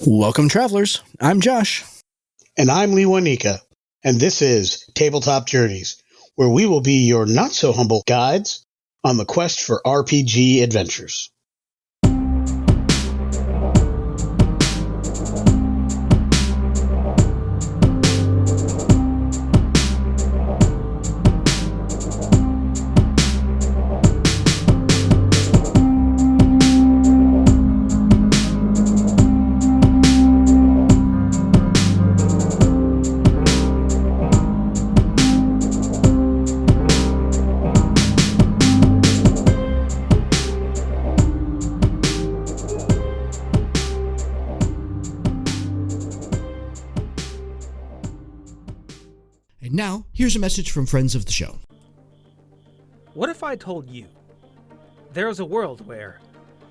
Welcome, travelers. I'm Josh. And I'm Lee Wanika. And this is Tabletop Journeys, where we will be your not-so-humble guides on the quest for RPG adventures. And now, here's a message from friends of the show. What if I told you there is a world where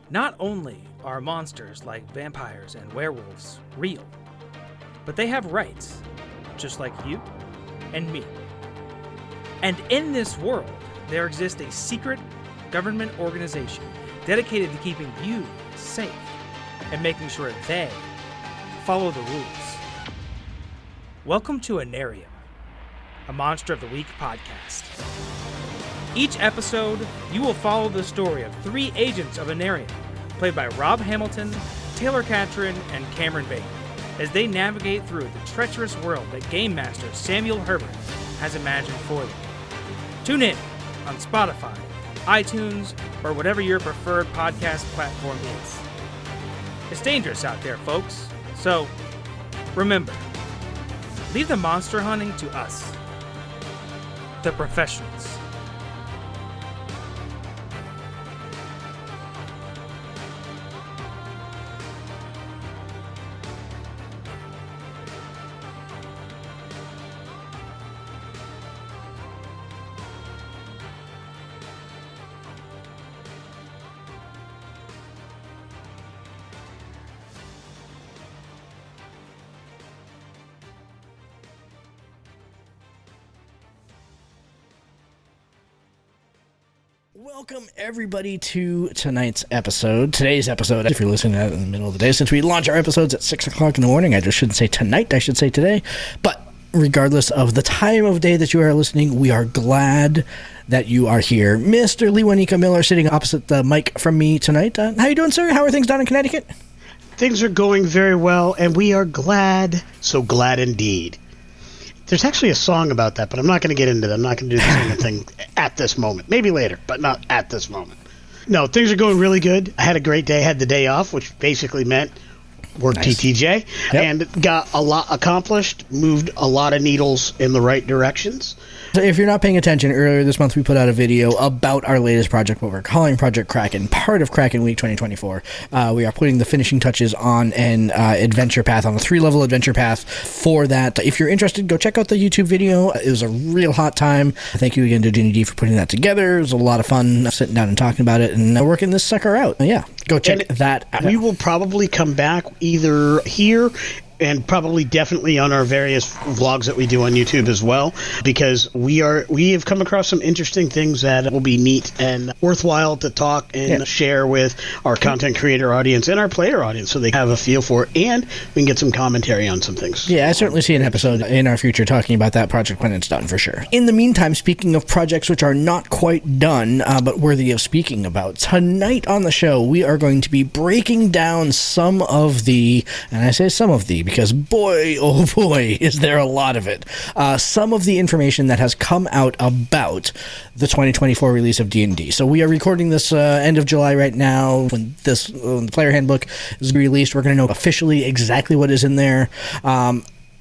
not only are monsters like vampires and werewolves real, but they have rights, just like you and me. And in this world, there exists a secret government organization dedicated to keeping you safe and making sure they follow the rules. Welcome to Anarium, a Monster of the Week podcast. Each episode, you will follow the story of 3 agents of Anarium, played by Rob Hamilton, Taylor Catron, and Cameron Baker, as they navigate through the treacherous world that Game Master Samuel Herbert has imagined for them. Tune in on Spotify, iTunes, or whatever your preferred podcast platform is. It's dangerous out there, folks, so remember, leave the monster hunting to us, the professionals. Welcome, everybody, to tonight's episode. Today's episode, if you're listening to that in the middle of the day, since we launch our episodes at 6 o'clock in the morning, I just shouldn't say tonight, I should say today. But regardless of the time of day that you are listening, we are glad that you are here. Mr. Lee Wanika Miller sitting opposite the mic from me tonight. How you doing, sir? How are things down in Connecticut? Things are going very well, and we are glad, so glad indeed. There's actually a song about that, but I'm not going to get into that. I'm not going to do the same thing at this moment. Maybe later, but not at this moment. No, things are going really good. I had a great day. I had the day off, which basically meant worked Nice. TTJ, and got a lot accomplished, moved a lot of needles in the right directions. So if you're not paying attention, earlier this month we put out a video about our latest project, what we're calling Project Kraken, part of Kraken Week 2024. We are putting the finishing touches on an adventure path, on a 3-level adventure path for that. If you're interested, go check out the YouTube video. It was a real hot time. Thank you again to D&D for putting that together. It was a lot of fun sitting down and talking about it and working this sucker out. Yeah, go check that out. We will probably come back either here and probably definitely on our various vlogs that we do on YouTube as well, because we have come across some interesting things that will be neat and worthwhile to talk and share with our content creator audience and our player audience, so they have a feel for it, and we can get some commentary on some things. Yeah, I certainly see an episode in our future talking about that project when it's done, for sure. In the meantime, speaking of projects which are not quite done, but worthy of speaking about, tonight on the show, we are going to be breaking down some of the, and I say some of the, because boy, oh boy, is there a lot of it. Some of the information that has come out about the 2024 release of D&D. So we are recording this end of July right now. When the player handbook is released, we're going to know officially exactly what is in there.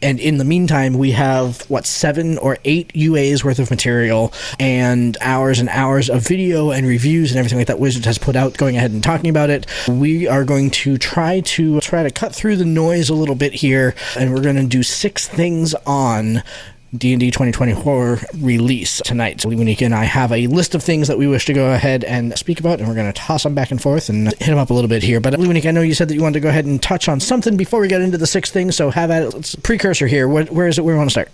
And in the meantime, we have, 7 or 8 UAs worth of material and hours of video and reviews and everything like that Wizards has put out, going ahead and talking about it. We are going to try to cut through the noise a little bit here, and we're going to do 6 things on D&D 2024 release tonight. So Lee Wanika and I have a list of things that we wish to go ahead and speak about, and we're going to toss them back and forth and hit them up a little bit here. But Lee Wanika, I know you said that you wanted to go ahead and touch on something before we get into the 6 things, so have at it. Let's precursor here. Where is it we want to start?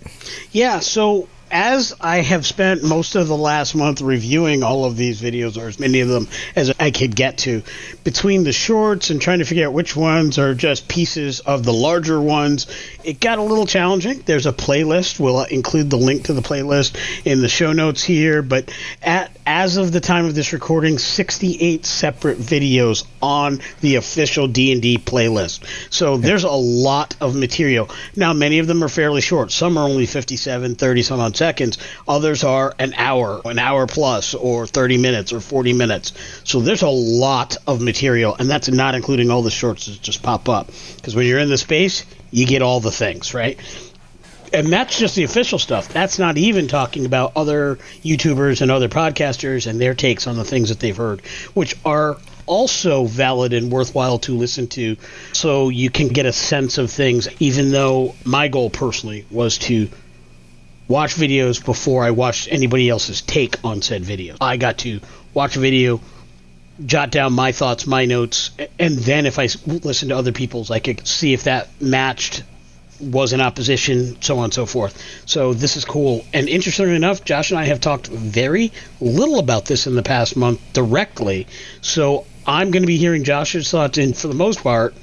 Yeah, so as I have spent most of the last month reviewing all of these videos, or as many of them as I could get to, between the shorts and trying to figure out which ones are just pieces of the larger ones, it got a little challenging. There's a playlist. We'll include the link to the playlist in the show notes here. But as of the time of this recording, 68 separate videos on the official D&D playlist. So there's a lot of material. Now, many of them are fairly short. Some are only 57, 30 some odd seconds. Others are an hour plus, or 30 minutes, or 40 minutes. So there's a lot of material, and that's not including all the shorts that just pop up. Because when you're in the space, you get all the things, right? And that's just the official stuff. That's not even talking about other YouTubers and other podcasters and their takes on the things that they've heard, which are also valid and worthwhile to listen to, so you can get a sense of things, even though my goal personally was to watch videos before I watched anybody else's take on said videos. I got to watch a video, jot down my thoughts, my notes, and then if I listened to other people's, I could see if that matched, was in opposition, so on and so forth. So this is cool. And interestingly enough, Josh and I have talked very little about this in the past month directly. So I'm going to be hearing Josh's thoughts in, for the most part,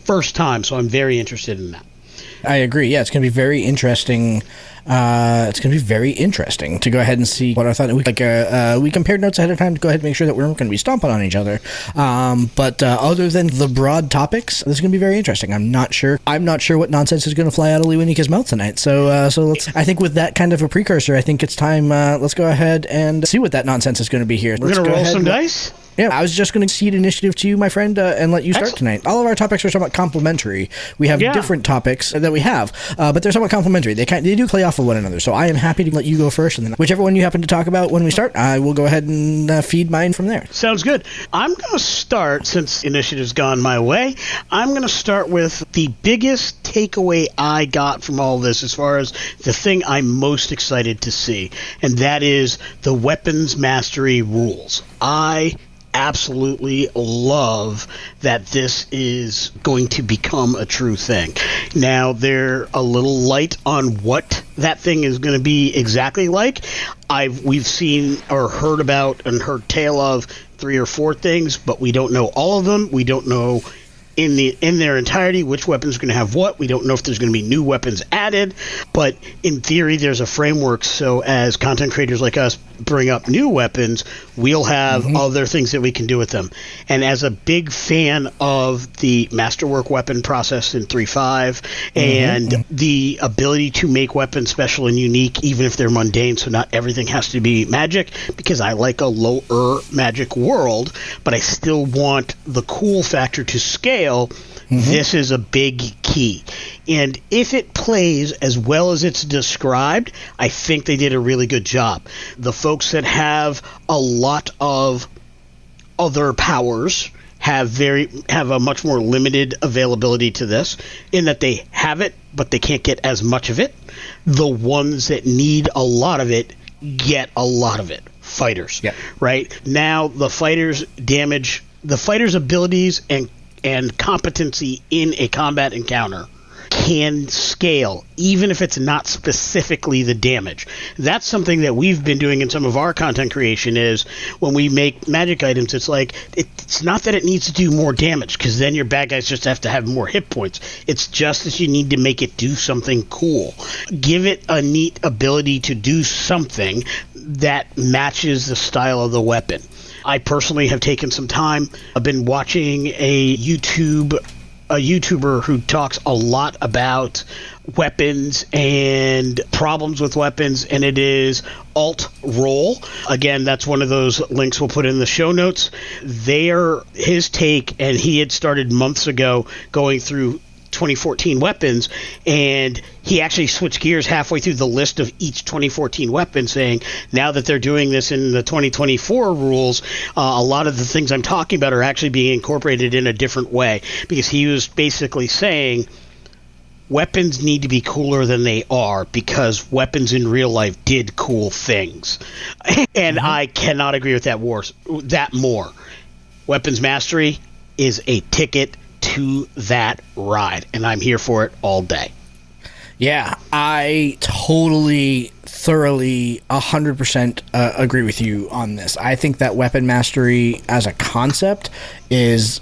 first time. So I'm very interested in that. I agree. Yeah, it's going to be very interesting. It's going to be very interesting to go ahead and see what I thought. We compared notes ahead of time to go ahead and make sure that we're not going to be stomping on each other. But other than the broad topics, this is going to be very interesting. I'm not sure what nonsense is going to fly out of Lee Winnie's mouth tonight. So let's. I think with that kind of a precursor, I think it's time. Let's go ahead and see what that nonsense is going to be here. We're going to roll some dice. Yeah, I was just going to cede initiative to you, my friend, and let you start tonight. All of our topics are somewhat complementary. We have different topics that we have, but they're somewhat complementary. They do play off of one another. So I am happy to let you go first, and then whichever one you happen to talk about when we start, I will go ahead and feed mine from there. Sounds good. I'm going to start, since initiative's gone my way, I'm going to start with the biggest takeaway I got from all this, as far as the thing I'm most excited to see, and that is the weapons mastery rules. I absolutely love that this is going to become a true thing. Now, they're a little light on what that thing is going to be exactly like. We've seen or heard about and heard tale of 3 or 4 things, but we don't know all of them. We don't know in their entirety which weapons are going to have what. We don't know if there's going to be new weapons added, but in theory there's a framework, so as content creators like us bring up new weapons, we'll have other things that we can do with them. And as a big fan of the masterwork weapon process in 3.5 and the ability to make weapons special and unique even if they're mundane, so not everything has to be magic, because I like a lower magic world, but I still want the cool factor to scale. This is a big key. And if it plays as well as it's described, I think they did a really good job. The folks that have a lot of other powers have a much more limited availability to this, in that they have it, but they can't get as much of it. The ones that need a lot of it get a lot of it. Fighters, right? Now, the fighters' abilities and competency in a combat encounter can scale, even if it's not specifically the damage. That's something that we've been doing in some of our content creation, is when we make magic items, it's like, it's not that it needs to do more damage, because then your bad guys just have to have more hit points. It's just that you need to make it do something cool. Give it a neat ability to do something that matches the style of the weapon. I personally have taken some time. I've been watching a YouTuber who talks a lot about weapons and problems with weapons, and it is Alt Roll. Again, that's one of those links we'll put in the show notes. His take, and he had started months ago going through 2014 weapons, and he actually switched gears halfway through the list of each 2014 weapon, saying now that they're doing this in the 2024 rules, a lot of the things I'm talking about are actually being incorporated in a different way, because he was basically saying weapons need to be cooler than they are, because weapons in real life did cool things. And I cannot agree with that more. Weapons mastery is a ticket to that ride, and I'm here for it all day. Yeah, I totally, thoroughly, 100% agree with you on this. I think that weapon mastery as a concept is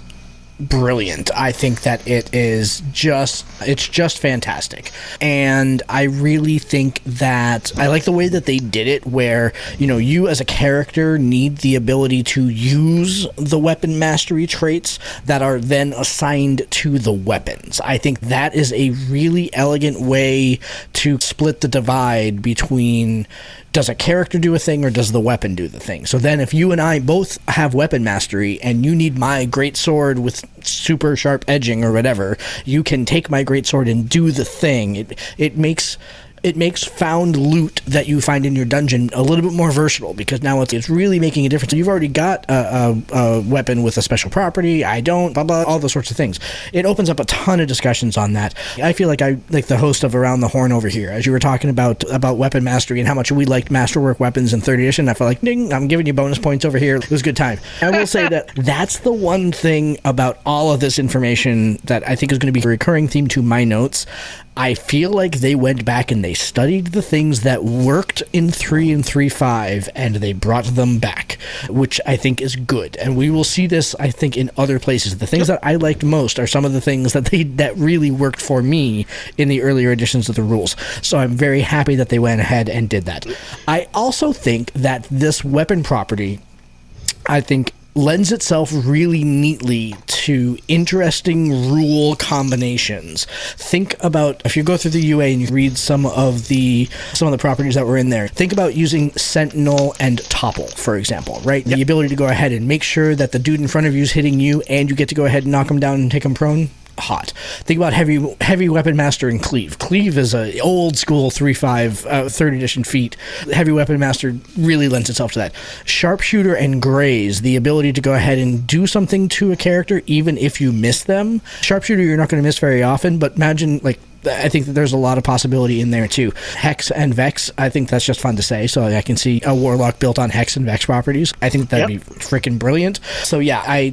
brilliant. I think that it's just fantastic. And I really think that I like the way that they did it, where, you as a character need the ability to use the weapon mastery traits that are then assigned to the weapons. I think that is a really elegant way to split the divide between, does a character do a thing or does the weapon do the thing? So then if you and I both have weapon mastery and you need my great sword with super sharp edging or whatever, you can take my great sword and do the thing. It makes found loot that you find in your dungeon a little bit more versatile, because now it's really making a difference. You've already got a weapon with a special property. I don't, blah, blah, all those sorts of things. It opens up a ton of discussions on that. I feel like the host of Around the Horn over here, as you were talking about weapon mastery and how much we liked Masterwork weapons in 3rd edition. I felt like, ding, I'm giving you bonus points over here. It was a good time. I will say that that's the one thing about all of this information that I think is going to be a recurring theme to my notes. I feel like they went back and they studied the things that worked in 3 and 3.5 and they brought them back, which I think is good. And we will see this, I think, in other places. The things that I liked most are some of the things that really worked for me in the earlier editions of the rules. So I'm very happy that they went ahead and did that. I also think that this weapon property, I think, lends itself really neatly to interesting rule combinations. Think about, if you go through the UA and you read some of the properties that were in there, think about using Sentinel and Topple, for example, right? Yep. The ability to go ahead and make sure that the dude in front of you is hitting you and you get to go ahead and knock him down and take him prone. Hot. Think about heavy weapon master and cleave. Cleave is a old school 3.5 3rd edition feat. Heavy weapon master really lends itself to that. Sharpshooter and graze, the ability to go ahead and do something to a character even if you miss them. Sharpshooter you're not going to miss very often, but imagine, like, I think that there's a lot of possibility in there too. Hex and Vex, I think that's just fun to say. So I can see a Warlock built on Hex and Vex properties. I think that'd be freaking brilliant. So yeah,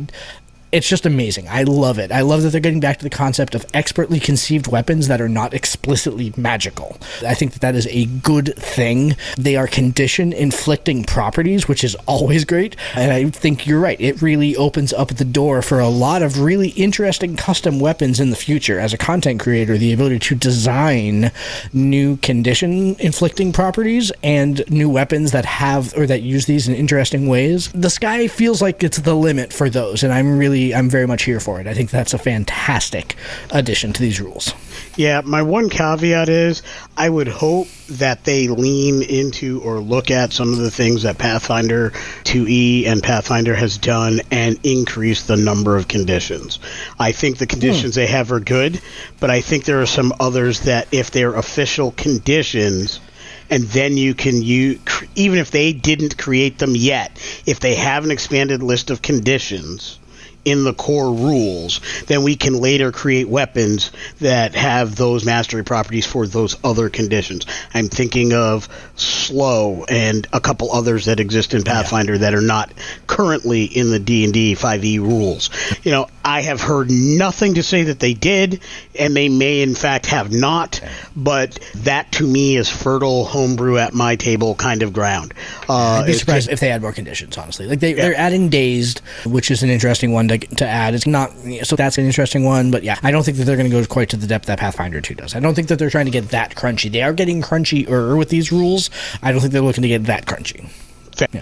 it's just amazing. I love it. I love that they're getting back to the concept of expertly conceived weapons that are not explicitly magical. I think that is a good thing. They are condition-inflicting properties, which is always great. And I think you're right. It really opens up the door for a lot of really interesting custom weapons in the future. As a content creator, the ability to design new condition-inflicting properties and new weapons that have or that use these in interesting ways. The sky feels like it's the limit for those, and I'm very much here for it. I think that's a fantastic addition to these rules. Yeah, my one caveat is I would hope that they lean into or look at some of the things that Pathfinder 2E and Pathfinder has done and increase the number of conditions. I think the conditions they have are good, but I think there are some others that if they're official conditions, and then you can use, even if they didn't create them yet, if they have an expanded list of conditions in the core rules, then we can later create weapons that have those mastery properties for those other conditions. I'm thinking of Slow and a couple others that exist in Pathfinder that are not currently in the D&D 5e rules. I have heard nothing to say that they did, and they may in fact have not, but that to me is fertile homebrew at my table kind of ground. I'd be surprised if they add more conditions, honestly. Like they're adding Dazed, which is an interesting one to add. It's not, so that's an interesting one, but yeah, I don't think that they're going to go quite to the depth that Pathfinder 2 does. I don't think that they're trying to get that crunchy. They are getting crunchier with these rules. I don't think they're looking to get that crunchy. Fair. Yeah.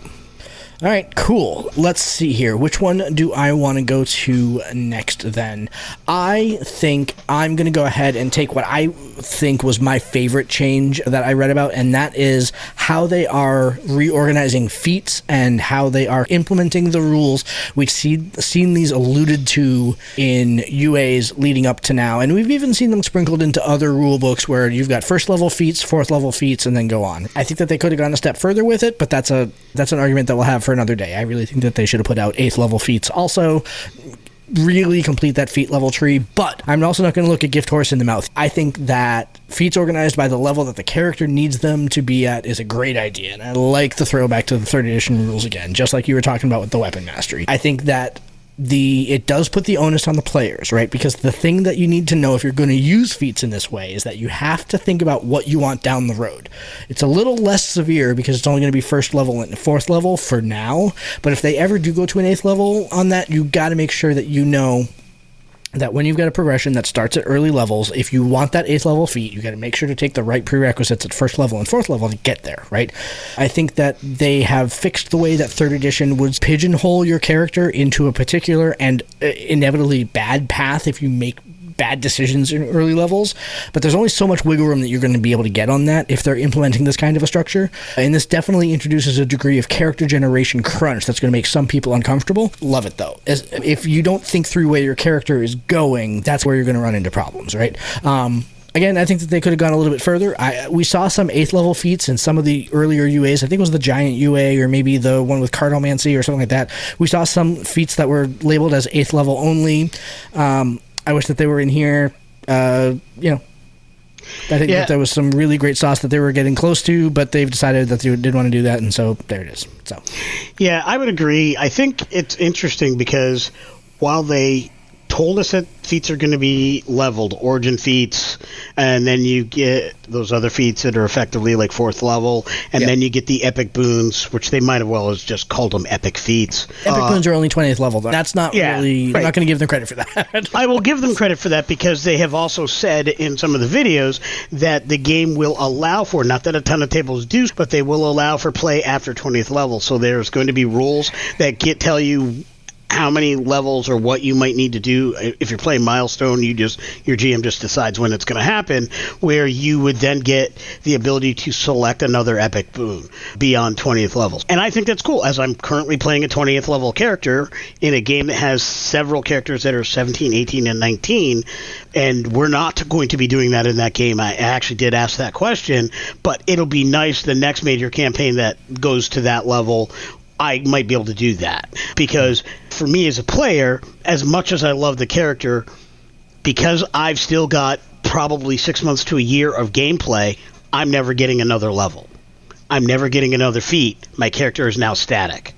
All right, cool. Let's see here. Which one do I want to go to next then? I think I'm going to go ahead and take what I think was my favorite change that I read about, and that is how they are reorganizing feats and how they are implementing the rules. We've seen these alluded to in UAs leading up to now, and we've even seen them sprinkled into other rule books where you've got first level feats, fourth level feats, and then go on. I think that they could have gone a step further with it, but that's an argument that we'll have for another day. I really think that they should have put out 8th level feats also, really complete that feat level tree, but I'm also not going to look a gift horse in the mouth. I think that feats organized by the level that the character needs them to be at is a great idea, and I like the throwback to the 3rd edition rules again, just like you were talking about with the weapon mastery. I think that it does put the onus on the players, right? Because the thing that you need to know if you're going to use feats in this way is that you have to think about what you want down the road. It's a little less severe because it's only going to be first level and fourth level for now, but if they ever do go to an 8th level on that, you got to make sure that you know that when you've got a progression that starts at early levels, if you want that 8th level feat, you got to make sure to take the right prerequisites at first level and fourth level to get there, right? I think that they have fixed the way that 3rd edition would pigeonhole your character into a particular and inevitably bad path if you make bad decisions in early levels, but there's only so much wiggle room that you're going to be able to get on that if they're implementing this kind of a structure, and this definitely introduces a degree of character generation crunch that's going to make some people uncomfortable. Love it, though. If you don't think through where your character is going, that's where you're going to run into problems, right? Again, I think that they could have gone a little bit further. We saw some 8th level feats in some of the earlier UAs. I think it was the Giant UA or maybe the one with Cartomancy or something like that. We saw some feats that were labeled as 8th level only. I wish that they were in here. I think that there was some really great sauce that they were getting close to, but they've decided that they didn't want to do that, and so there it is. So, yeah, I would agree. I think it's interesting because while they told us that feats are going to be leveled, origin feats, and then you get those other feats that are effectively like 4th level, and then you get the epic boons, which they might have well as just called them epic feats. Epic boons are only 20th level, though. That's not really... Right. I'm not going to give them credit for that. I will give them credit for that because they have also said in some of the videos that the game will allow for, not that a ton of tables do, but they will allow for play after 20th level. So there's going to be rules that tell you how many levels or what you might need to do. If you're playing Milestone, your GM just decides when it's going to happen, where you would then get the ability to select another epic boon beyond 20th levels. And I think that's cool, as I'm currently playing a 20th level character in a game that has several characters that are 17, 18, and 19, and we're not going to be doing that in that game. I actually did ask that question, but it'll be nice the next major campaign that goes to that level, I might be able to do that, because for me as a player, as much as I love the character, because I've still got probably 6 months to a year of gameplay, I'm never getting another level. I'm never getting another feat. My character is now static.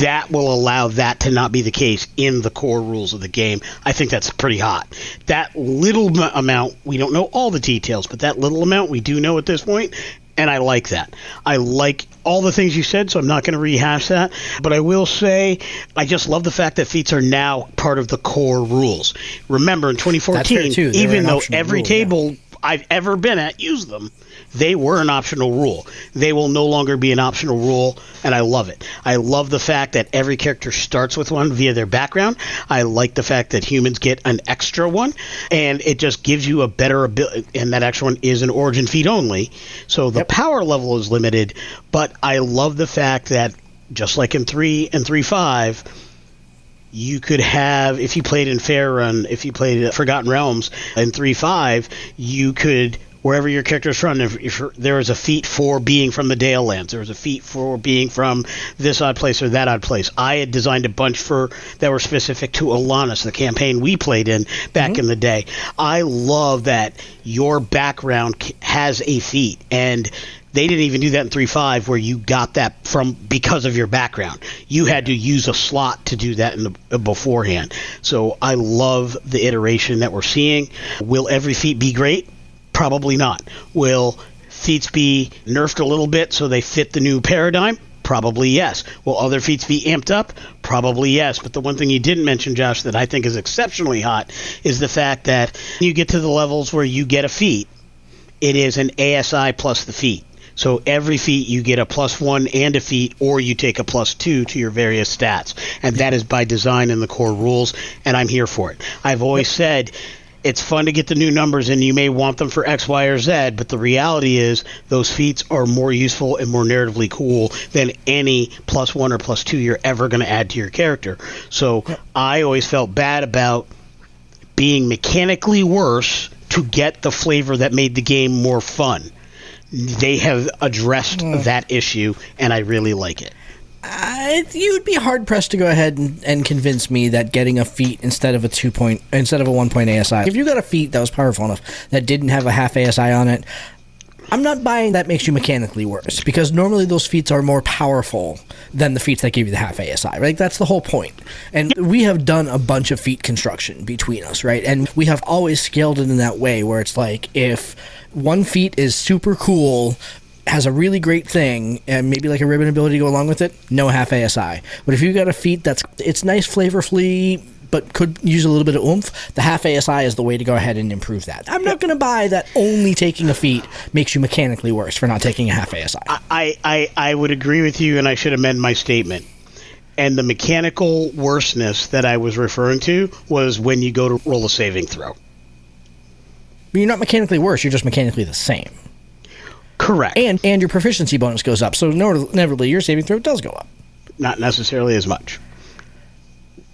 That will allow that to not be the case in the core rules of the game. I think that's pretty hot. That little amount, we don't know all the details, but that little amount we do know at this point, and I like that. I like all the things you said, so I'm not going to rehash that. But I will say, I just love the fact that feats are now part of the core rules. Remember, in 2014, even though every table I've ever been at used them, they were an optional rule. They will no longer be an optional rule, and I love it. I love the fact that every character starts with one via their background. I like the fact that humans get an extra one, and it just gives you a better ability, and that extra one is an origin feat only, so the power level is limited, but I love the fact that, just like in 3 and 3.5, you could have, if you played in Faerun, if you played Forgotten Realms in 3.5, you could, wherever your character is from, if there is a feat for being from the Dale Lands, there was a feat for being from this odd place or that odd place. I had designed a bunch that were specific to Alanis, the campaign we played in back in the day. I love that your background has a feat, and they didn't even do that in 3.5, where you got that from because of your background. You had to use a slot to do that beforehand. So I love the iteration that we're seeing. Will every feat be great? Probably not. Will feats be nerfed a little bit so they fit the new paradigm? Probably yes. Will other feats be amped up? Probably yes. But the one thing you didn't mention, Josh, that I think is exceptionally hot is the fact that you get to the levels where you get a feat, it is an ASI plus the feat. So every feat you get a +1 and a feat, or you take a +2 to your various stats. And that is by design in the core rules, and I'm here for it. I've always said it's fun to get the new numbers, and you may want them for X, Y, or Z, but the reality is those feats are more useful and more narratively cool than any +1 or +2 you're ever going to add to your character. So I always felt bad about being mechanically worse to get the flavor that made the game more fun. They have addressed that issue, and I really like it. You would be hard pressed to go ahead and convince me that getting a feat instead of a 1 point ASI. If you got a feat that was powerful enough that didn't have a half ASI on it, I'm not buying that makes you mechanically worse, because normally those feats are more powerful than the feats that give you the half ASI, right? That's the whole point. And we have done a bunch of feat construction between us, right? And we have always scaled it in that way where it's like, if one feat is super cool, has a really great thing, and maybe like a ribbon ability to go along with it, no half ASI. But if you've got a feat it's nice flavorfully, but could use a little bit of oomph, the half ASI is the way to go ahead and improve that. I'm not going to buy that only taking a feat makes you mechanically worse for not taking a half ASI. I would agree with you, and I should amend my statement. And the mechanical worseness that I was referring to was when you go to roll a saving throw. But you're not mechanically worse, you're just mechanically the same. Correct. And your proficiency bonus goes up, so inevitably your saving throw does go up. Not necessarily as much.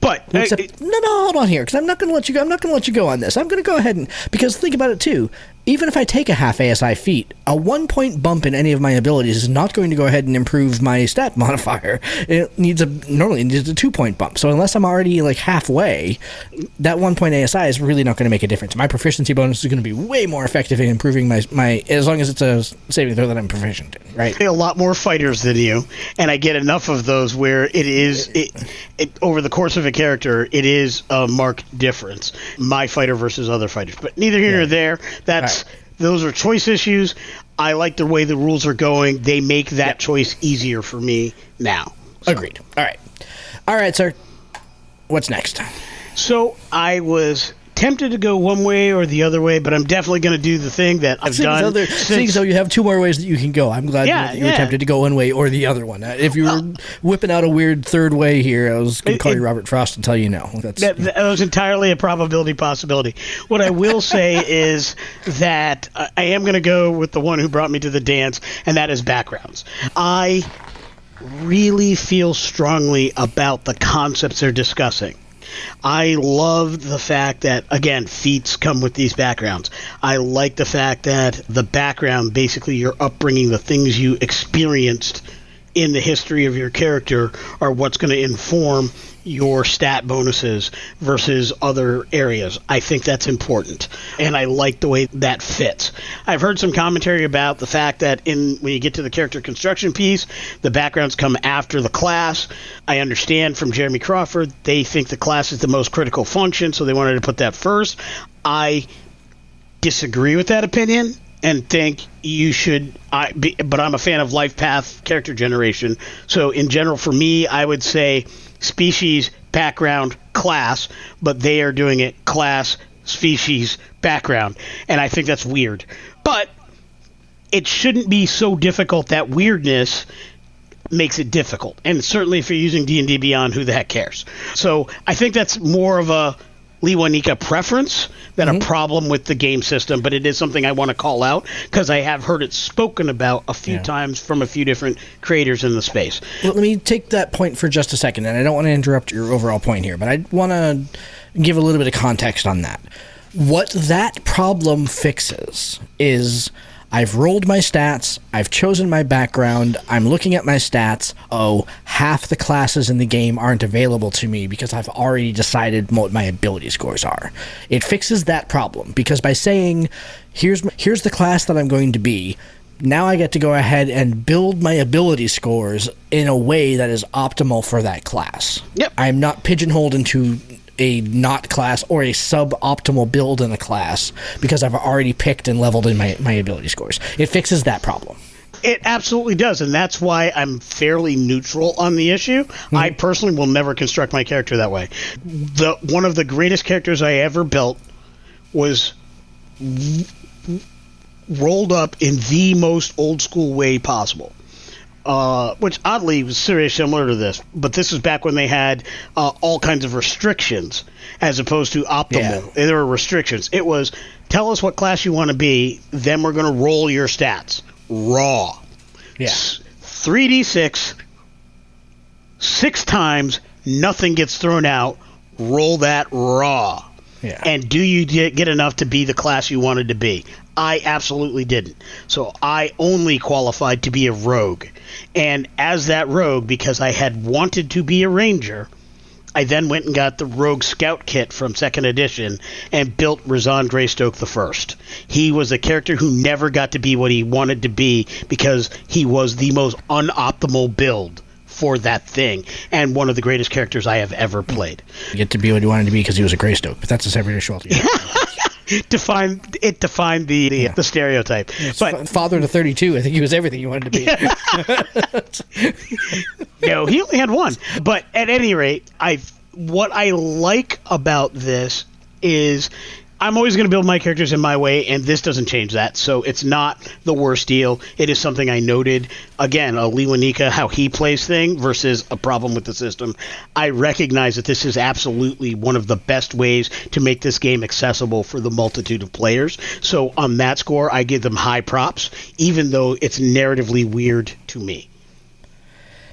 But no, hold on here, because I'm not going to let you go. I'm not going to let you go on this. I'm going to go ahead and, because think about it too. Even if I take a half ASI feat, a 1-point bump in any of my abilities is not going to go ahead and improve my stat modifier. Normally it needs a 2-point bump. So unless I'm already like halfway, that 1-point ASI is really not going to make a difference. My proficiency bonus is going to be way more effective in improving my as long as it's a saving throw that I'm proficient in, right? A lot more fighters than you, and I get enough of those where it over the course of a character, it is a marked difference. My fighter versus other fighters. But neither here nor there. Those are choice issues. I like the way the rules are going. They make that choice easier for me now. So. Agreed. All right, sir. What's next? So I was tempted to go one way or the other way, but I'm definitely going to do the thing that I've done. Seeing so you have two more ways that you can go. I'm glad that you were tempted to go one way or the other one. If you were whipping out a weird third way here, I was going to call you Robert Frost and tell you no. That was entirely a possibility. What I will say is that I am going to go with the one who brought me to the dance, and that is backgrounds. I really feel strongly about the concepts they're discussing. I love the fact that, again, feats come with these backgrounds. I like the fact that the background, basically your upbringing, the things you experienced in the history of your character are what's going to inform your stat bonuses versus other areas. I think that's important, and I like the way that fits. I've heard some commentary about the fact that when you get to the character construction piece, the backgrounds come after the class. I understand from Jeremy Crawford, they think the class is the most critical function, so they wanted to put that first. I disagree with that opinion and think you should, but I'm a fan of life path character generation. So in general, for me, I would say species, background, class, but they are doing it class, species, background. And I think that's weird. But it shouldn't be so difficult. That weirdness makes it difficult. And certainly if you're using D&D Beyond, who the heck cares? So I think that's more of a Lewanika preference than a problem with the game system, but it is something I want to call out because I have heard it spoken about a few times from a few different creators in the space. Well, let me take that point for just a second, and I don't want to interrupt your overall point here, but I want to give a little bit of context on that. What that problem fixes is I've rolled my stats, I've chosen my background, I'm looking at my stats. Oh, half the classes in the game aren't available to me because I've already decided what my ability scores are. It fixes that problem because by saying, here's the class that I'm going to be, now I get to go ahead and build my ability scores in a way that is optimal for that class. Yep. I'm not pigeonholed into a not class or a suboptimal build in a class because I've already picked and leveled in my ability scores. It fixes that problem. It absolutely does, and that's why I'm fairly neutral on the issue. Mm-hmm. I personally will never construct my character that way. One of the greatest characters I ever built was rolled up in the most old school way possible. Which oddly was very similar to this, but this was back when they had all kinds of restrictions as opposed to optimal. Yeah. There were restrictions. It was, tell us what class you want to be, then we're going to roll your stats. Raw. Yeah. 3d6, 6 times, nothing gets thrown out, roll that raw. Yeah. And do you get enough to be the class you wanted to be? I absolutely didn't. So I only qualified to be a rogue. And as that rogue, because I had wanted to be a ranger, I then went and got the Rogue Scout kit from 2nd edition and built Razan Greystoke the First. He was a character who never got to be what he wanted to be because he was the most unoptimal build for that thing, and one of the greatest characters I have ever played. Get to be what he wanted to be because he was a Greystoke, but that's a separate issue altogether. Defined the stereotype. But father to 32, I think he was everything he wanted to be. No, he only had one. But at any rate, what I like about this is I'm always going to build my characters in my way, and this doesn't change that. So it's not the worst deal. It is something I noted. Again, a Lewanika, how he plays thing versus a problem with the system. I recognize that this is absolutely one of the best ways to make this game accessible for the multitude of players. So on that score, I give them high props, even though it's narratively weird to me.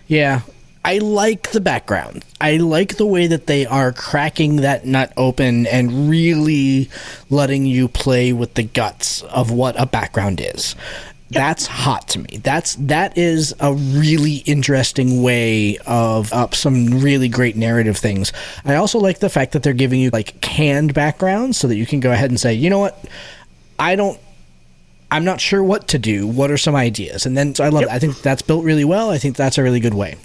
Yeah. I like the background. I like the way that they are cracking that nut open and really letting you play with the guts of what a background is. That's hot to me. That is a really interesting way of up some really great narrative things. I also like the fact that they're giving you like canned backgrounds so that you can go ahead and say, you know what, I'm not sure what to do. What are some ideas? And then so I love it. I think that's built really well. I think that's a really good way.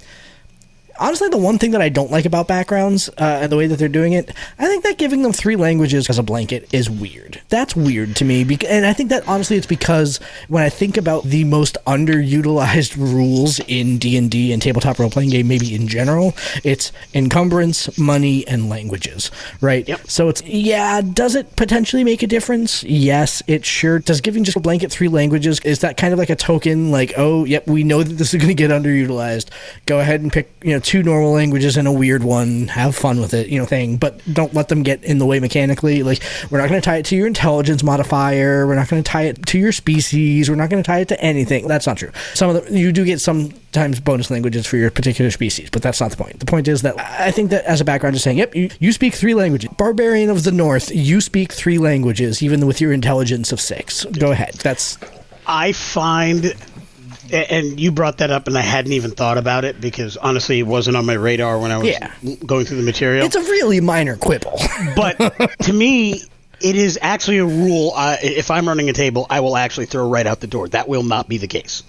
Honestly, the one thing that I don't like about backgrounds and the way that they're doing it, I think that giving them 3 languages as a blanket is weird. That's weird to me. And I think that, honestly, it's because when I think about the most underutilized rules in D&D and tabletop role-playing game, maybe in general, it's encumbrance, money, and languages, right? Yep. So it's, does it potentially make a difference? Yes, it sure does. Giving just a blanket 3 languages, is that kind of like a token, like, oh, yep, we know that this is going to get underutilized. Go ahead and pick, 2 normal languages and a weird one, have fun with it, thing, but don't let them get in the way mechanically. Like, we're not going to tie it to your intelligence modifier, we're not going to tie it to your species, we're not going to tie it to anything. That's not true. You do get sometimes bonus languages for your particular species, but that's not the point. The point is that I think that as a background, just saying, yep, you speak 3 languages. Barbarian of the North, you speak 3 languages, even with your intelligence of 6. Go ahead. I find... And you brought that up, and I hadn't even thought about it because, honestly, it wasn't on my radar when I was going through the material. It's a really minor quibble. But to me, it is actually a rule. If I'm running a table, I will actually throw right out the door. That will not be the case.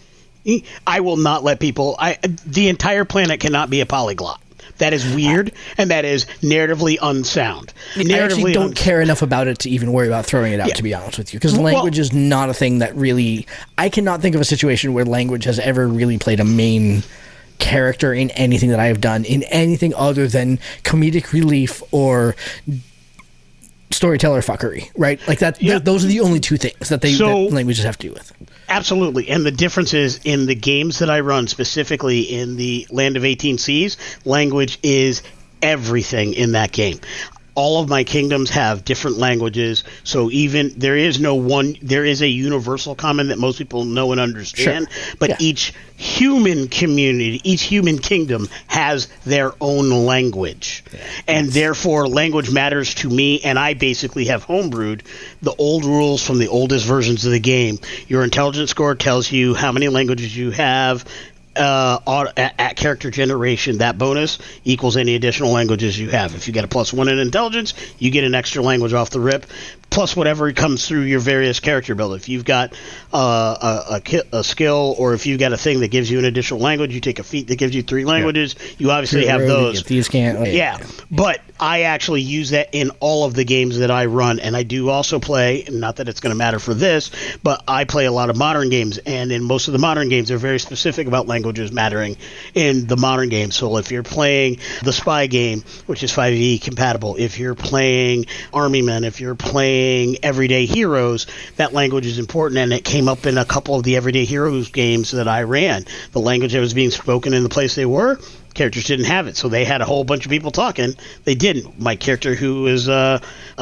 I will not let people... the entire planet cannot be a polyglot. That is weird, and that is narratively unsound. I actually don't care enough about it to even worry about throwing it out, to be honest with you, because language is not a thing that really... I cannot think of a situation where language has ever really played a main character in anything that I have done, in anything other than comedic relief or storyteller fuckery, right? Like that. Those are the only 2 things that that languages have to do with. Absolutely. And the difference is in the games that I run, specifically in the Land of 18 Seas, language is everything in that game. All of my kingdoms have different languages, so even there is a universal common that most people know and understand, but each human community, each human kingdom has their own language. And therefore language matters to me, and I basically have homebrewed the old rules from the oldest versions of the game. Your intelligence score tells you how many languages you have. At character generation, that bonus equals any additional languages you have. If you get a +1 in intelligence, you get an extra language off the rip, plus whatever comes through your various character build. If you've got a skill, or if you've got a thing that gives you an additional language, you take a feat that gives you 3 languages, you obviously have those. These can't. But I actually use that in all of the games that I run, and I do also play, not that it's going to matter for this, but I play a lot of modern games, and in most of the modern games, they're very specific about languages mattering in the modern games. So if you're playing the Spy game, which is 5e compatible, if you're playing Army Men, if you're playing Everyday Heroes, that language is important, and it came up in a couple of the Everyday Heroes games that I ran. The language that was being spoken in the place they were, characters didn't have it, so they had a whole bunch of people talking. They didn't. My character, who is a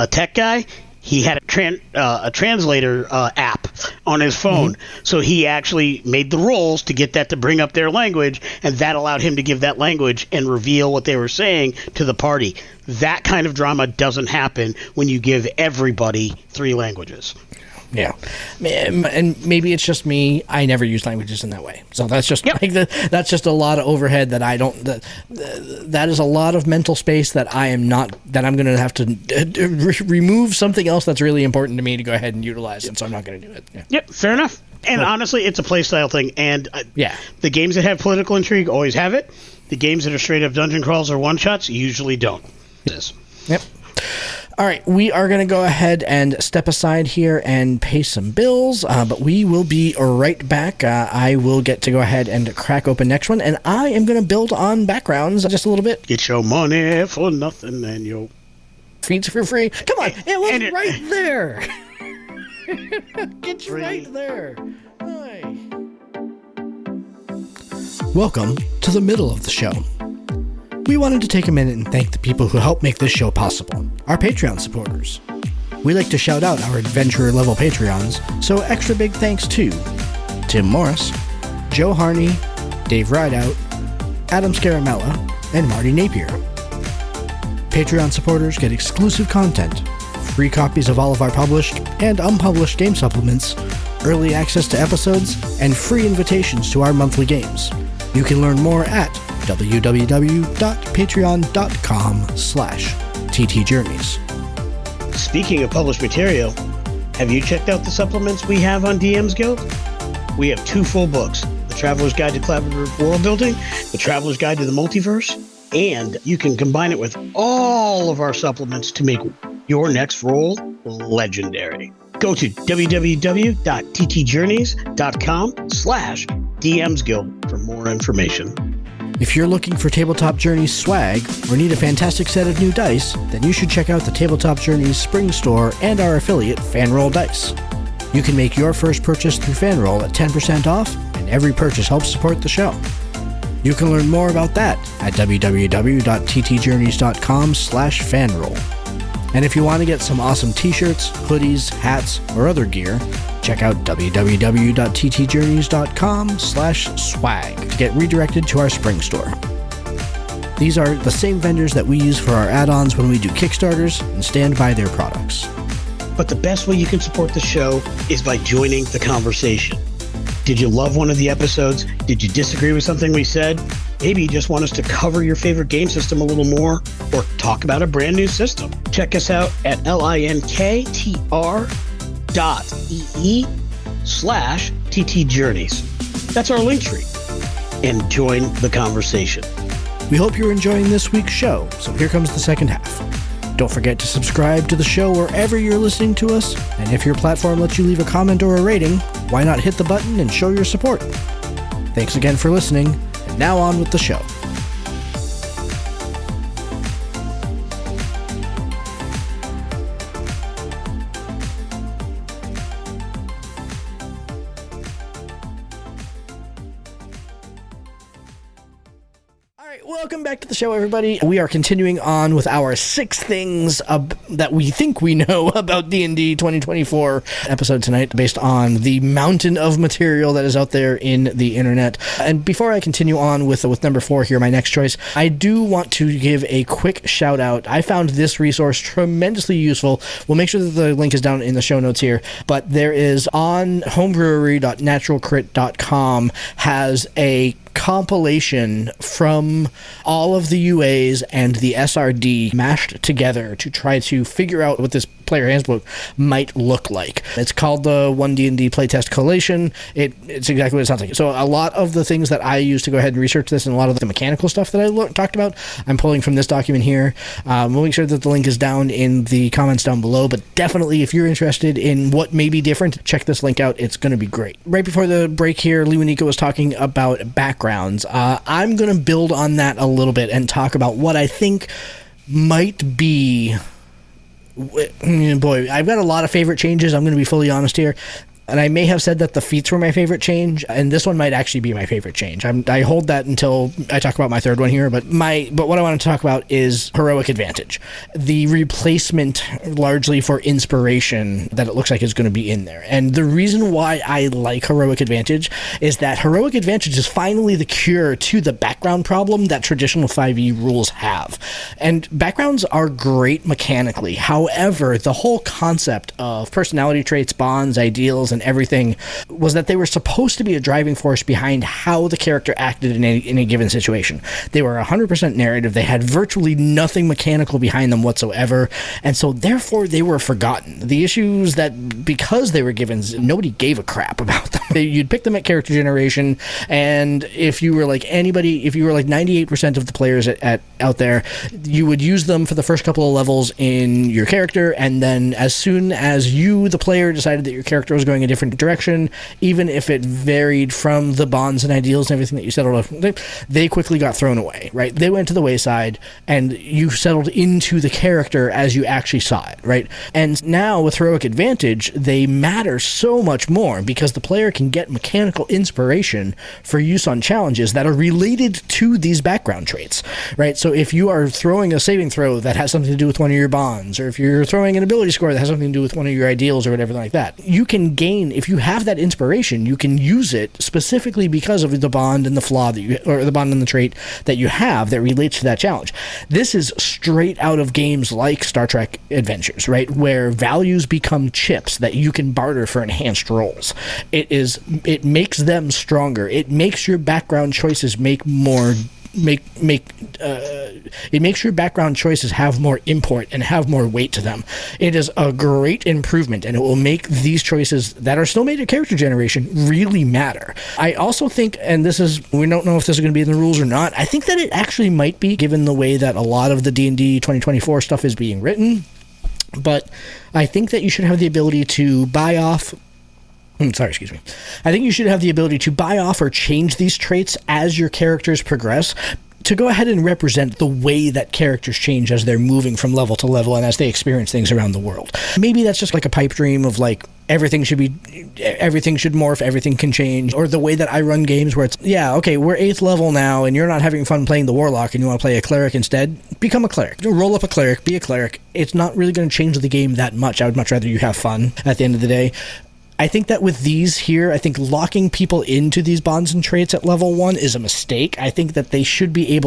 tech guy, he had a translator app on his phone, so he actually made the rolls to get that to bring up their language, and that allowed him to give that language and reveal what they were saying to the party. That kind of drama doesn't happen when you give everybody 3 languages. Yeah. And maybe it's just me. I never use languages in that way. So that's just that's just a lot of overhead that I don't, that is a lot of mental space that I'm going to have to remove something else that's really important to me to go ahead and utilize. And so I'm not going to do it. Yeah. Yep. Fair enough. And honestly, it's a playstyle thing. And the games that have political intrigue always have it. The games that are straight up dungeon crawls or one-shots usually don't. Yep. All right, we are going to go ahead and step aside here and pay some bills, but we will be right back. I will get to go ahead and crack open next one, and I am going to build on backgrounds just a little bit. Get your money for nothing and your feats for free. Come on, it was right there. It's right there. Hi. Welcome to the middle of the show. We wanted to take a minute and thank the people who help make this show possible, our Patreon supporters. We like to shout out our adventurer level Patreons, so extra big thanks to Tim Morris, Joe Harney, Dave Rideout, Adam Scaramella, and Marty Napier. Patreon supporters get exclusive content, free copies of all of our published and unpublished game supplements, early access to episodes, and free invitations to our monthly games. You can learn more at www.patreon.com/ttjourneys. Speaking of published material, have you checked out the supplements we have on DM's Guild? We have 2 full books, The Traveler's Guide to Collaborative World Building, The Traveler's Guide to the Multiverse, and you can combine it with all of our supplements to make your next roll legendary. Go to www.ttjourneys.com/DM's Guild for more information. If you're looking for Tabletop Journeys swag or need a fantastic set of new dice, then you should check out the Tabletop Journeys Spring Store and our affiliate, Fanroll Dice. You can make your first purchase through Fanroll at 10% off, and every purchase helps support the show. You can learn more about that at www.ttjourneys.com/fanroll. And if you want to get some awesome t-shirts, hoodies, hats, or other gear, check out www.ttjourneys.com/swag to get redirected to our spring store. These are the same vendors that we use for our add-ons when we do Kickstarters and stand by their products. But the best way you can support the show is by joining the conversation. Did you love one of the episodes? Did you disagree with something we said? Maybe you just want us to cover your favorite game system a little more or talk about a brand new system. Check us out at linktr.ee/ttjourneys. That's our link tree. And join the conversation. We hope you're enjoying this week's show, so here comes the second half. Don't forget to subscribe to the show wherever you're listening to us, and if your platform lets you leave a comment or a rating, why not hit the button and show your support? Thanks again for listening, and now on with the show. Welcome back to the show, everybody. We are continuing on with our 6 things that we think we know about D&D 2024 episode tonight, based on the mountain of material that is out there in the internet. And before I continue on with number 4 here, my next choice, I do want to give a quick shout out. I found this resource tremendously useful. We'll make sure that the link is down in the show notes here, but there is on homebrewery.naturalcrit.com has a compilation from all of the UAs and the SRD mashed together to try to figure out what this player handbook might look like. It's called the 1D&D Playtest Collation. It's exactly what it sounds like. So a lot of the things that I use to go ahead and research this and a lot of the mechanical stuff that I talked about, I'm pulling from this document here. We'll make sure that the link is down in the comments down below, but definitely if you're interested in what may be different, check this link out. It's going to be great. Right before the break here, Lee Wanika was talking about backgrounds. I'm going to build on that a little bit and talk about what I think might be... Boy, I've got a lot of favorite changes. I'm going to be fully honest here. And I may have said that the feats were my favorite change, and this one might actually be my favorite change. I hold that until I talk about my third one here, but what I want to talk about is heroic advantage. The replacement largely for inspiration that it looks like is going to be in there. And the reason why I like heroic advantage is that heroic advantage is finally the cure to the background problem that traditional 5e rules have. And backgrounds are great mechanically. However, the whole concept of personality traits, bonds, ideals, and everything was that they were supposed to be a driving force behind how the character acted in a given situation. They were 100% narrative. They had virtually nothing mechanical behind them whatsoever, and so therefore they were forgotten. The issues that, because they were givens, nobody gave a crap about them. You'd pick them at character generation, and if you were like 98% of the players out there, you would use them for the first couple of levels in your character, and then as soon as you, the player, decided that your character was going a different direction, even if it varied from the bonds and ideals and everything that you settled on, they quickly got thrown away, right? They went to the wayside, and you settled into the character as you actually saw it, right? And now with heroic advantage, they matter so much more because the player can get mechanical inspiration for use on challenges that are related to these background traits, right? So if you are throwing a saving throw that has something to do with one of your bonds, or if you're throwing an ability score that has something to do with one of your ideals or whatever like that, you can gain, if you have that inspiration, you can use it specifically because of the bond and the flaw that you, or the bond and the trait that you have that relates to that challenge. This is straight out of games like Star Trek Adventures, right? Where values become chips that you can barter for enhanced rolls. It makes them stronger. It makes your background choices it makes your background choices have more import and have more weight to them. It is a great improvement, and it will make these choices that are still made at character generation really matter. I also think, and we don't know if this is going to be in the rules or not, I think that it actually might be, given the way that a lot of the D&D 2024 stuff is being written, but I think that you should have the ability to buy off I think you should have the ability to buy off or change these traits as your characters progress, to go ahead and represent the way that characters change as they're moving from level to level and as they experience things around the world. Maybe that's just like a pipe dream of like everything should morph, everything can change, or the way that I run games where it's, we're 8th level now and you're not having fun playing the warlock and you want to play a cleric instead, become a cleric. Roll up a cleric, be a cleric. It's not really going to change the game that much. I would much rather you have fun at the end of the day. I think that with these here, I think locking people into these bonds and traits at level 1 is a mistake. I think that they should be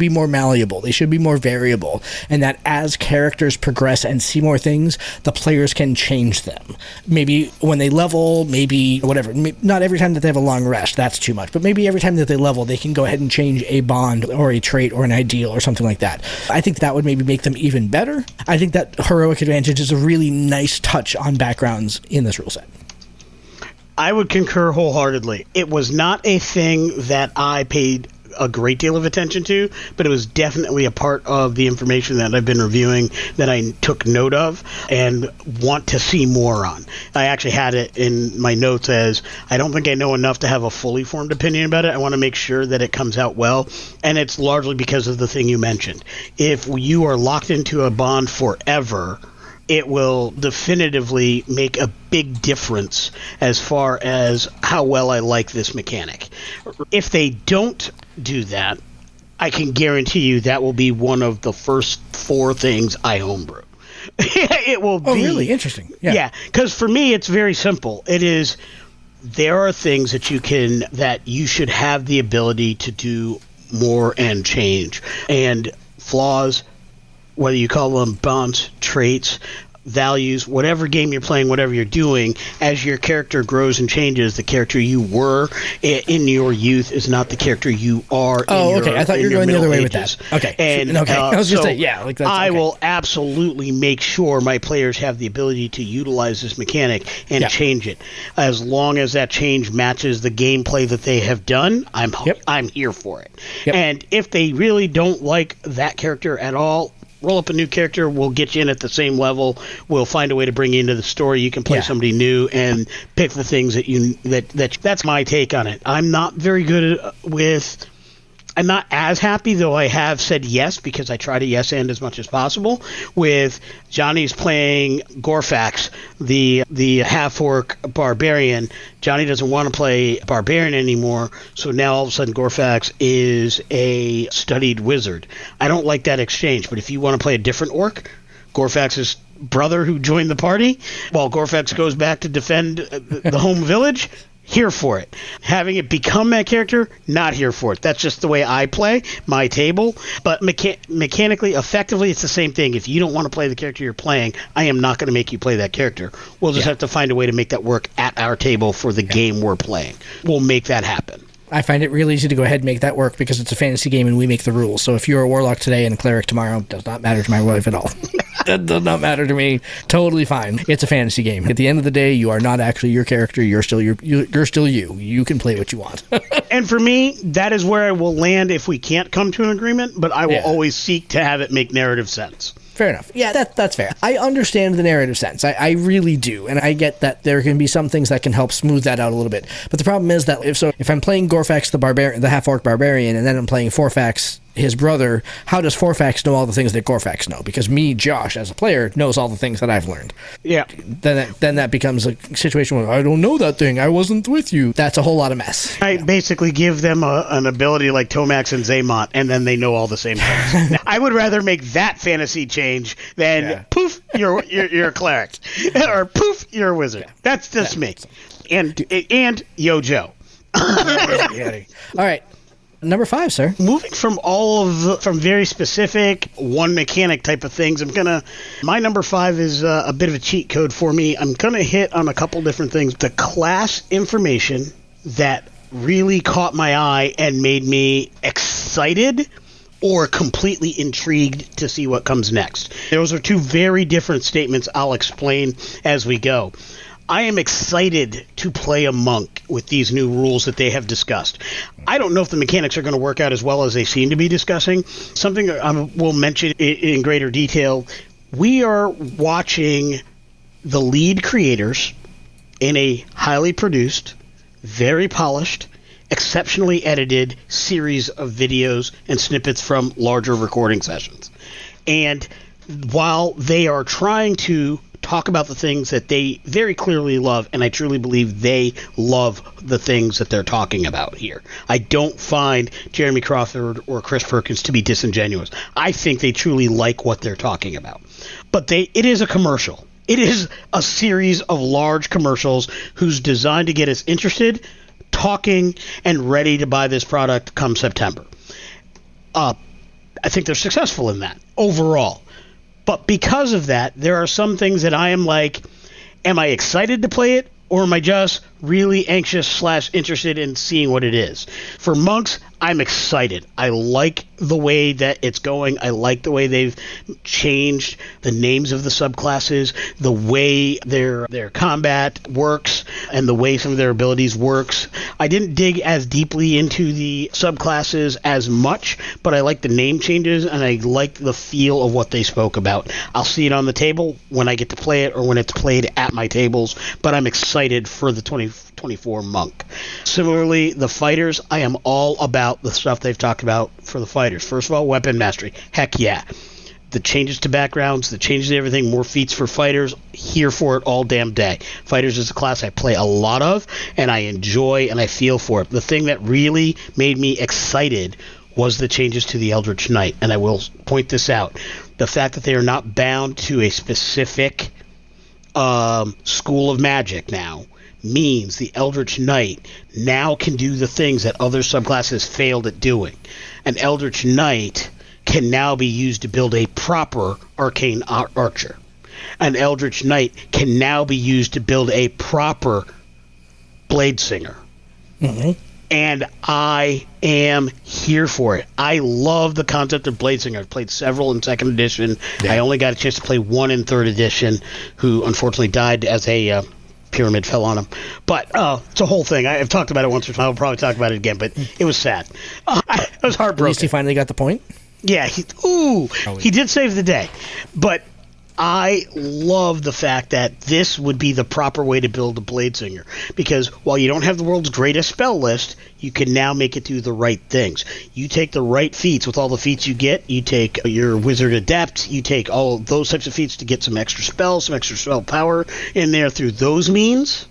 more malleable, they should be more variable, and that as characters progress and see more things, the players can change them. Maybe when they level, maybe whatever, not every time that they have a long rest, that's too much, but maybe every time that they level, they can go ahead and change a bond or a trait or an ideal or something like that. I think that would maybe make them even better. I think that heroic advantage is a really nice touch on backgrounds in this rule set. I would concur wholeheartedly. It was not a thing that I paid a great deal of attention to, but it was definitely a part of the information that I've been reviewing that I took note of and want to see more on. I actually had it in my notes as, I don't think I know enough to have a fully formed opinion about it. I want to make sure that it comes out well, and it's largely because of the thing you mentioned. If you are locked into a bond forever, it will definitively make a big difference as far as how well I like this mechanic. If they don't do that, I can guarantee you that will be one of the first 4 things I homebrew. It will be. Oh, really? Interesting. Yeah, because for me, it's very simple. It is, there are things that you should have the ability to do more and change. And flaws, whether you call them bonds, traits, values, whatever game you're playing, whatever you're doing, as your character grows and changes, the character you were in your youth is not the character you are I thought you were going the other way with that. Okay. And, I was going to say, that's I will absolutely make sure my players have the ability to utilize this mechanic and change it. As long as that change matches the gameplay that they have done, I'm here for it. Yep. And if they really don't like that character at all, roll up a new character. We'll get you in at the same level. We'll find a way to bring you into the story. You can play somebody new and pick the things that that's my take on it. I'm not very good with I'm not as happy, though I have said yes, because I try to yes and as much as possible, with Johnny's playing Gorfax, the half-orc barbarian. Johnny doesn't want to play barbarian anymore, so now all of a sudden Gorfax is a studied wizard. I don't like that exchange, but if you want to play a different orc, Gorfax's brother who joined the party, while Gorfax goes back to defend the home village, here for it. Having it become that character, not here for it. That's just the way I play my table. But mechanically, effectively, it's the same thing. If you don't want to play the character you're playing, I am not going to make you play that character. We'll just have to find a way to make that work at our table for the game we're playing. We'll make that happen. I find it real easy to go ahead and make that work because it's a fantasy game and we make the rules. So if you're a warlock today and a cleric tomorrow, it does not matter to my wife at all. That does not matter to me. Totally fine. It's a fantasy game. At the end of the day, you are not actually your character. You're still you. You can play what you want. And for me, that is where I will land if we can't come to an agreement, but I will always seek to have it make narrative sense. Fair enough. Yeah, that's fair. I understand the narrative sense. I really do. And I get that there can be some things that can help smooth that out a little bit. But the problem is that if I'm playing Gorfax the half-orc barbarian, and then I'm playing Forfax, his brother, how does Forfax know all the things that Gorfax know? Because me, Josh, as a player, knows all the things that I've learned. Yeah. Then that becomes a situation where I don't know that thing. I wasn't with you. That's a whole lot of mess. I basically give them an ability like Tomax and Zaymont, and then they know all the same things. I would rather make that fantasy change than poof, you're a cleric, or poof, you're a wizard. That's just me. And Yo Joe. All right. Number 5, sir. Moving from very specific one mechanic type of things, my number 5 is a bit of a cheat code for me. I'm gonna hit on a couple different things. The class information that really caught my eye and made me excited or completely intrigued to see what comes next. Those are two very different statements. I'll explain as we go. I am excited to play a monk with these new rules that they have discussed. I don't know if the mechanics are going to work out as well as they seem to be discussing. Something I will mention in greater detail. We are watching the lead creators in a highly produced, very polished, exceptionally edited series of videos and snippets from larger recording sessions. And while they are trying to talk about the things that they very clearly love, and I truly believe they love the things that they're talking about here. I don't find Jeremy Crawford or Chris Perkins to be disingenuous. I think they truly like what they're talking about. But it is a commercial. It is a series of large commercials who's designed to get us interested, talking, and ready to buy this product come September. I think they're successful in that overall. But because of that, there are some things that I am like, am I excited to play it, or am I just really anxious / interested in seeing what it is? For monks, I'm excited. I like the way that it's going. I like the way they've changed the names of the subclasses, the way their combat works, and the way some of their abilities works. I didn't dig as deeply into the subclasses as much, but I like the name changes, and I like the feel of what they spoke about. I'll see it on the table when I get to play it or when it's played at my tables, but I'm excited for the 2024 monk. Similarly, the fighters, I am all about the stuff they've talked about for the fighters. First of all, weapon mastery. Heck yeah. The changes to backgrounds, the changes to everything, more feats for fighters, here for it all damn day. Fighters is a class I play a lot of, and I enjoy and I feel for it. The thing that really made me excited was the changes to the Eldritch Knight, and I will point this out. The fact that they are not bound to a specific school of magic now means the Eldritch Knight now can do the things that other subclasses failed at doing. An Eldritch Knight can now be used to build a proper arcane archer. An Eldritch Knight can now be used to build a proper blade singer. Mm-hmm. And I am here for it. I love the concept of blade singer. I've played several in 2nd edition. Yeah. I only got a chance to play one in 3rd edition, who unfortunately died as a pyramid fell on him. But it's a whole thing. I've talked about it once or twice. I'll probably talk about it again, but it was sad. I was heartbroken. At least he finally got the point? Yeah. He did save the day. But I love the fact that this would be the proper way to build a Bladesinger, because while you don't have the world's greatest spell list, you can now make it do the right things. You take the right feats. With all the feats you get, you take your Wizard Adept, you take all those types of feats to get some extra spells, some extra spell power in there through those means,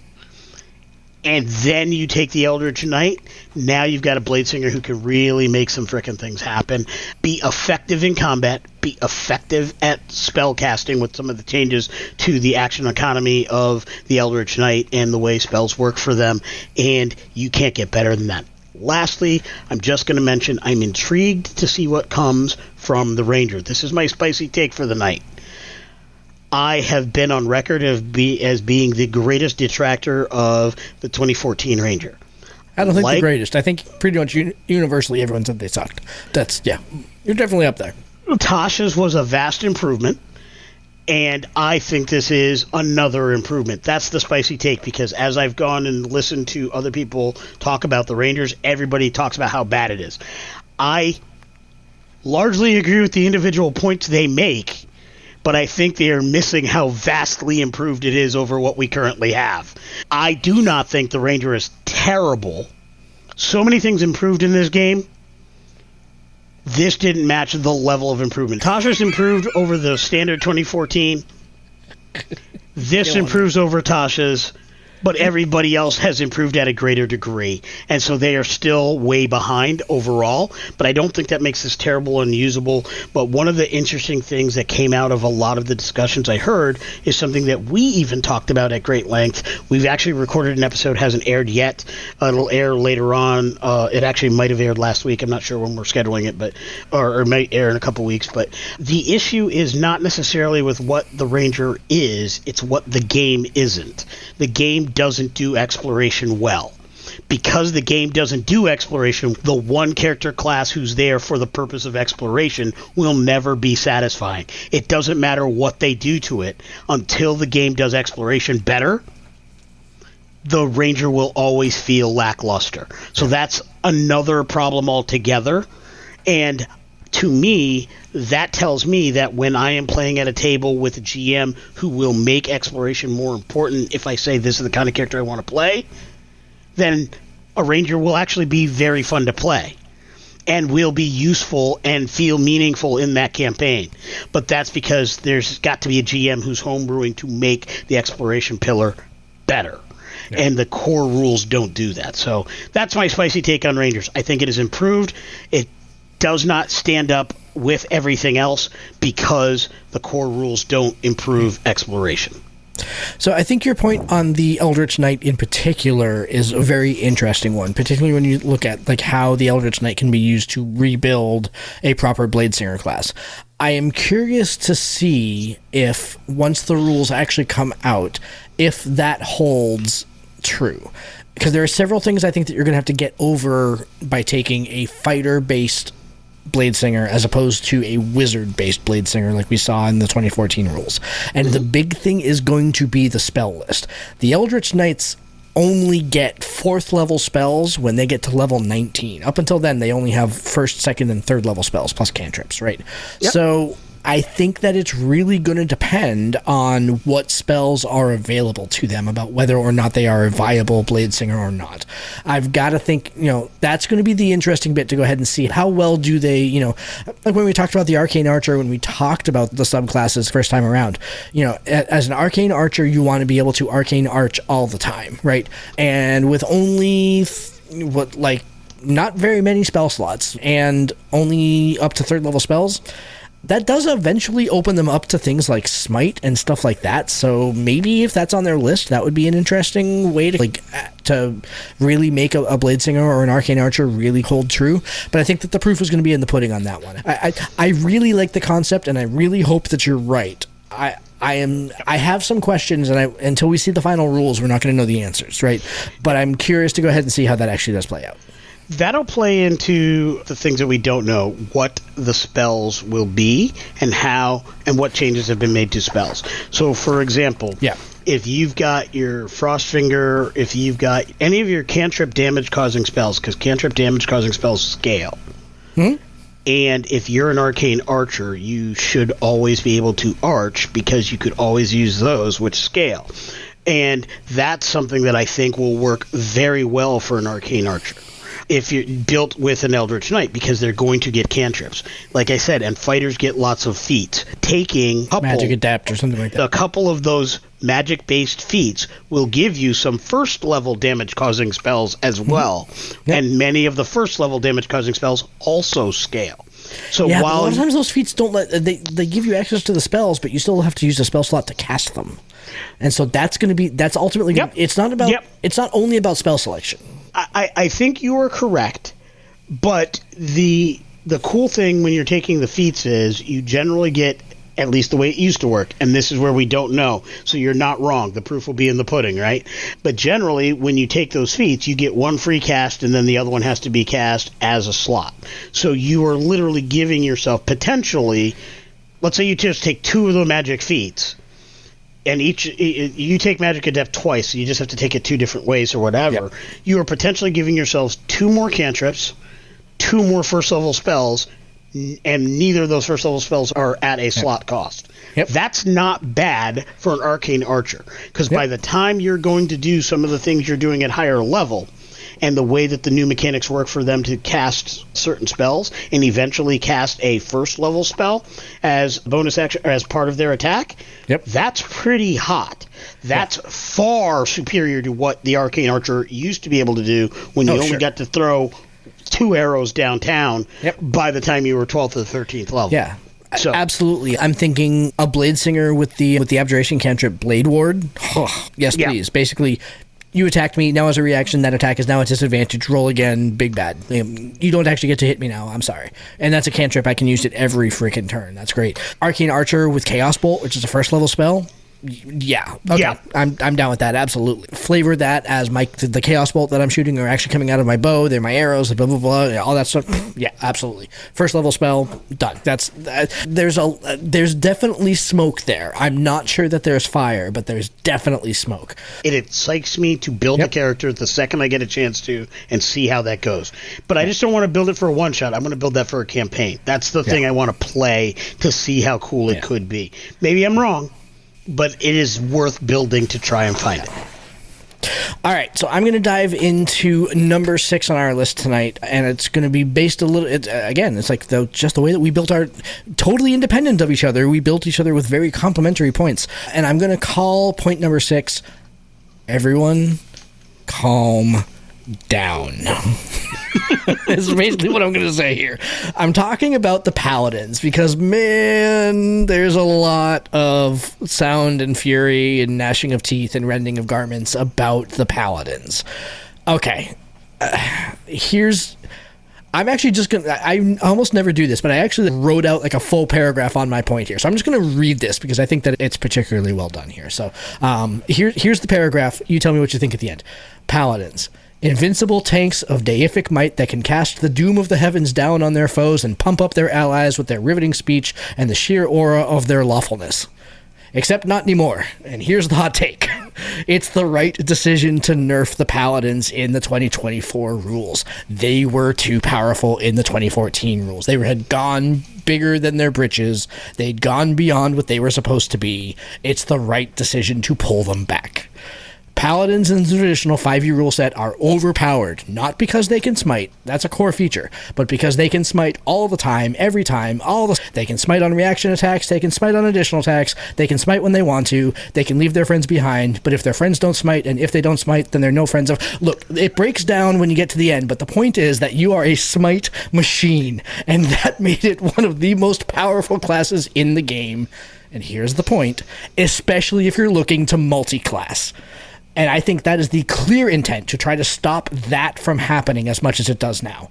and then you take the Eldritch Knight. Now you've got a Bladesinger who can really make some frickin' things happen. Be effective in combat. Be effective at spell casting with some of the changes to the action economy of the Eldritch Knight and the way spells work for them. And you can't get better than that. Lastly, I'm just going to mention I'm intrigued to see what comes from the Ranger. This is my spicy take for the night. I have been on record as being the greatest detractor of the 2014 Ranger. I don't think the greatest. I think pretty much universally everyone said they sucked. You're definitely up there. Tasha's was a vast improvement, and I think this is another improvement. That's the spicy take, because as I've gone and listened to other people talk about the Rangers, everybody talks about how bad it is. I largely agree with the individual points they make, but I think they are missing how vastly improved it is over what we currently have. I do not think the Ranger is terrible. So many things improved in this game. This didn't match the level of improvement. Tasha's improved over the standard 2014. This improves over Tasha's, but everybody else has improved at a greater degree. And so they are still way behind overall, but I don't think that makes this terrible and unusable. But one of the interesting things that came out of a lot of the discussions I heard is something that we even talked about at great length. We've actually recorded an episode, hasn't aired yet. It'll air later on. It actually might have aired last week. I'm not sure when we're scheduling it, but or it might air in a couple weeks. But the issue is not necessarily with what the Ranger is, it's what the game isn't. The game doesn't do exploration well. Because the game doesn't do exploration, the one character class who's there for the purpose of exploration will never be satisfying. It doesn't matter what they do to it. Until the game does exploration better, the Ranger will always feel lackluster. So that's another problem altogether. And to me, that tells me that when I am playing at a table with a GM who will make exploration more important, if I say this is the kind of character I want to play, then a Ranger will actually be very fun to play and will be useful and feel meaningful in that campaign. But that's because there's got to be a GM who's homebrewing to make the exploration pillar better. Yeah. And the core rules don't do that. So that's my spicy take on Rangers. I think it is improved. It does not stand up with everything else because the core rules don't improve exploration. So I think your point on the Eldritch Knight in particular is a very interesting one, particularly when you look at like how the Eldritch Knight can be used to rebuild a proper Bladesinger class. I am curious to see if, once the rules actually come out, if that holds true. Because there are several things I think that you're going to have to get over by taking a fighter-based Bladesinger as opposed to a wizard-based Bladesinger like we saw in the 2014 rules. And the big thing is going to be the spell list. The Eldritch Knights only get 4th level spells when they get to level 19. Up until then, they only have 1st, 2nd, and 3rd level spells, plus cantrips, right? Yep. So I think that it's really going to depend on what spells are available to them, about whether or not they are a viable Bladesinger or not. I've got to think, that's going to be the interesting bit to go ahead and see how well do they, like when we talked about the Arcane Archer, when we talked about the subclasses first time around, as an Arcane Archer, you want to be able to Arcane Arch all the time, right? And with only, not very many spell slots and only up to 3rd level spells, that does eventually open them up to things like Smite and stuff like that. So maybe if that's on their list, that would be an interesting way to really make a Bladesinger or an Arcane Archer really hold true. But I think that the proof is going to be in the pudding on that one. I really like the concept, and I really hope that you're right. I have some questions, and until we see the final rules, we're not going to know the answers, right? But I'm curious to go ahead and see how that actually does play out. That'll play into the things that we don't know, what the spells will be and how and what changes have been made to spells. So, for example, if you've got your Frostfinger, if you've got any of your cantrip damage-causing spells, because cantrip damage-causing spells scale, And if you're an arcane archer, you should always be able to arch because you could always use those, which scale. And that's something that I think will work very well for an arcane archer if you're built with an Eldritch Knight, because they're going to get cantrips. Like I said, and fighters get lots of feats. Taking Magic Adapt or something like that. A couple of those magic-based feats will give you some first-level damage-causing spells as well. Yep. And many of the first-level damage-causing spells also scale. So yeah, while a lot of times those feats don't they give you access to the spells, but you still have to use a spell slot to cast them. And so that's ultimately it's not only about spell selection. I think you are correct, but the cool thing when you're taking the feats is you generally get, at least the way it used to work, and this is where we don't know, so you're not wrong. The proof will be in the pudding, right? But generally, when you take those feats, you get one free cast, and then the other one has to be cast as a slot. So you are literally giving yourself potentially, let's say you just take 2 of the magic feats, and you take Magic Adept twice, so you just have to take it 2 different ways or whatever. Yep. You are potentially giving yourselves 2 more cantrips, 2 more first-level spells, and neither of those first-level spells are at a slot cost. Yep. That's not bad for an arcane archer, because by the time you're going to do some of the things you're doing at higher level, and the way that the new mechanics work for them to cast certain spells and eventually cast a first-level spell as bonus action or as part of their attack, that's pretty hot. That's far superior to what the arcane archer used to be able to do when you only got to throw 2 arrows downtown by the time you were 12th or 13th level. Yeah. So. Absolutely. I'm thinking a Blade Singer with the Abjuration cantrip Blade Ward. Oh, yes, please. Basically, you attacked me. Now as a reaction, that attack is now at disadvantage. Roll again. Big bad. You don't actually get to hit me now. I'm sorry. And that's a cantrip. I can use it every freaking turn. That's great. Arcane Archer with Chaos Bolt, which is a first level spell. Yeah. Okay. Yeah. I'm down with that. Absolutely. Flavor that as the Chaos Bolt that I'm shooting are actually coming out of my bow. They're my arrows. Blah blah blah. All that stuff. Yeah. Absolutely. First level spell. Done. There's definitely smoke there. I'm not sure that there's fire, but there's definitely smoke. It psychs me to build a character the second I get a chance to and see how that goes. But I just don't want to build it for a one shot. I'm going to build that for a campaign. That's the thing I want to play to see how cool it could be. Maybe I'm wrong, but it is worth building to try and find it. All right, so I'm going to dive into number 6 on our list tonight, and it's going to be based a little. It's like just the way that we built our, totally independent of each other. We built each other with very complementary points, and I'm going to call point number 6. Everyone, calm down. Is basically what I'm going to say here. I'm talking about the Paladins because, man, there's a lot of sound and fury and gnashing of teeth and rending of garments about the Paladins. Okay. I'm actually just going to... I almost never do this, but I actually wrote out like a full paragraph on my point here. So I'm just going to read this because I think that it's particularly well done here. So here's the paragraph. You tell me what you think at the end. Paladins. Invincible tanks of deific might that can cast the doom of the heavens down on their foes and pump up their allies with their riveting speech and the sheer aura of their lawfulness. Except not anymore. And here's the hot take. It's the right decision to nerf the Paladins in the 2024 rules. They were too powerful in the 2014 rules. They had gone bigger than their britches. They'd gone beyond what they were supposed to be. It's the right decision to pull them back. Paladins in the traditional 5e rule set are overpowered, not because they can smite, that's a core feature, but because they can smite all the time, every time, they can smite on reaction attacks, they can smite on additional attacks, they can smite when they want to, they can leave their friends behind, but if their friends don't smite, and if they don't smite, then they're no friends of... Look, it breaks down when you get to the end, but the point is that you are a smite machine, and that made it one of the most powerful classes in the game. And here's the point, especially if you're looking to multi-class. And I think that is the clear intent, to try to stop that from happening as much as it does now.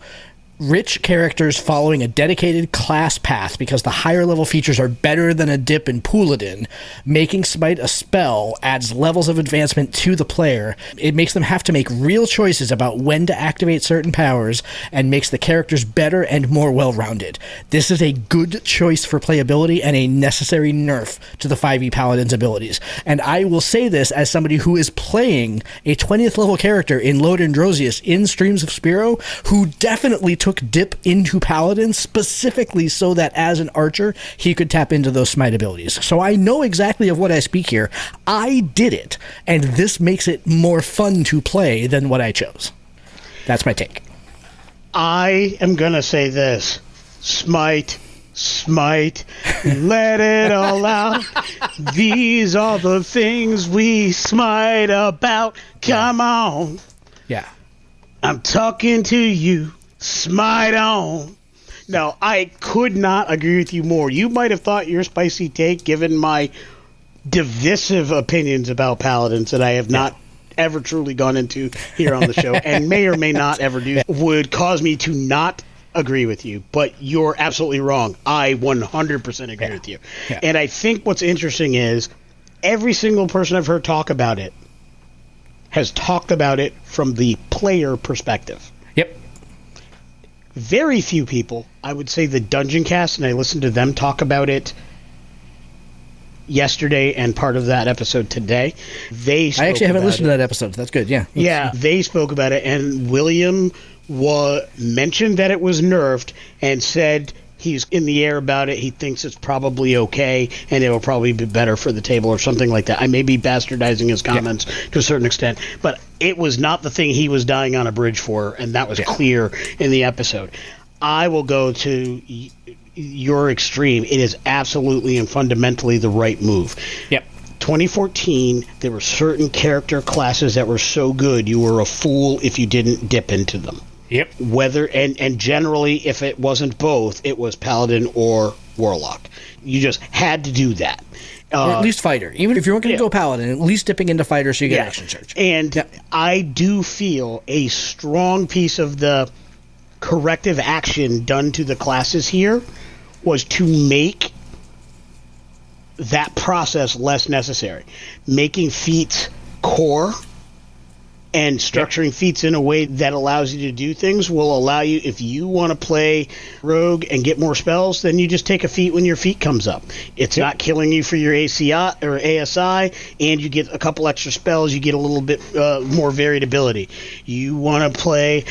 Rich characters following a dedicated class path because the higher level features are better than a dip in Paladin. Making Smite a spell adds levels of advancement to the player. It makes them have to make real choices about when to activate certain powers and makes the characters better and more well-rounded. This is a good choice for playability and a necessary nerf to the 5e Paladin's abilities. And I will say this as somebody who is playing a 20th level character in Lord Androsius in Streams of Spiro, who definitely took dip into Paladin specifically so that as an archer, he could tap into those smite abilities. So I know exactly of what I speak here. I did it, and this makes it more fun to play than what I chose. That's my take. I am going to say this. Smite, let it all out. These are the things we smite about. Come on. Yeah. I'm talking to you. Smite on. No, I could not agree with you more. You might have thought your spicy take, given my divisive opinions about Paladins that I have not ever truly gone into here on the show, and may or may not ever do, would cause me to not agree with you. But you're absolutely wrong. I 100% agree with you. Yeah. And I think what's interesting is every single person I've heard talk about it has talked about it from the player perspective. Yep. Very few people, I would say the Dungeon Cast, and I listened to them talk about it yesterday and part of that episode today. I actually haven't listened to that episode. That's good. Yeah. Yeah, they spoke about it, and William mentioned that it was nerfed and said he's in the air about it. He thinks it's probably okay, and it will probably be better for the table or something like that. I may be bastardizing his comments to a certain extent, but it was not the thing he was dying on a bridge for, and that was clear in the episode. I will go to your extreme. It is absolutely and fundamentally the right move. Yep. 2014, there were certain character classes that were so good you were a fool if you didn't dip into them. Yep. Whether and generally, if it wasn't both, it was Paladin or Warlock. You just had to do that. Or at least Fighter. Even if you weren't going to go Paladin, at least dipping into Fighter so you get action surge. And I do feel a strong piece of the corrective action done to the classes here was to make that process less necessary. Making feats core and structuring feats in a way that allows you to do things will allow you, if you want to play rogue and get more spells, then you just take a feat when your feat comes up. It's not killing you for your ACI or ASI, and you get a couple extra spells. You get a little bit more varied ability. You want to play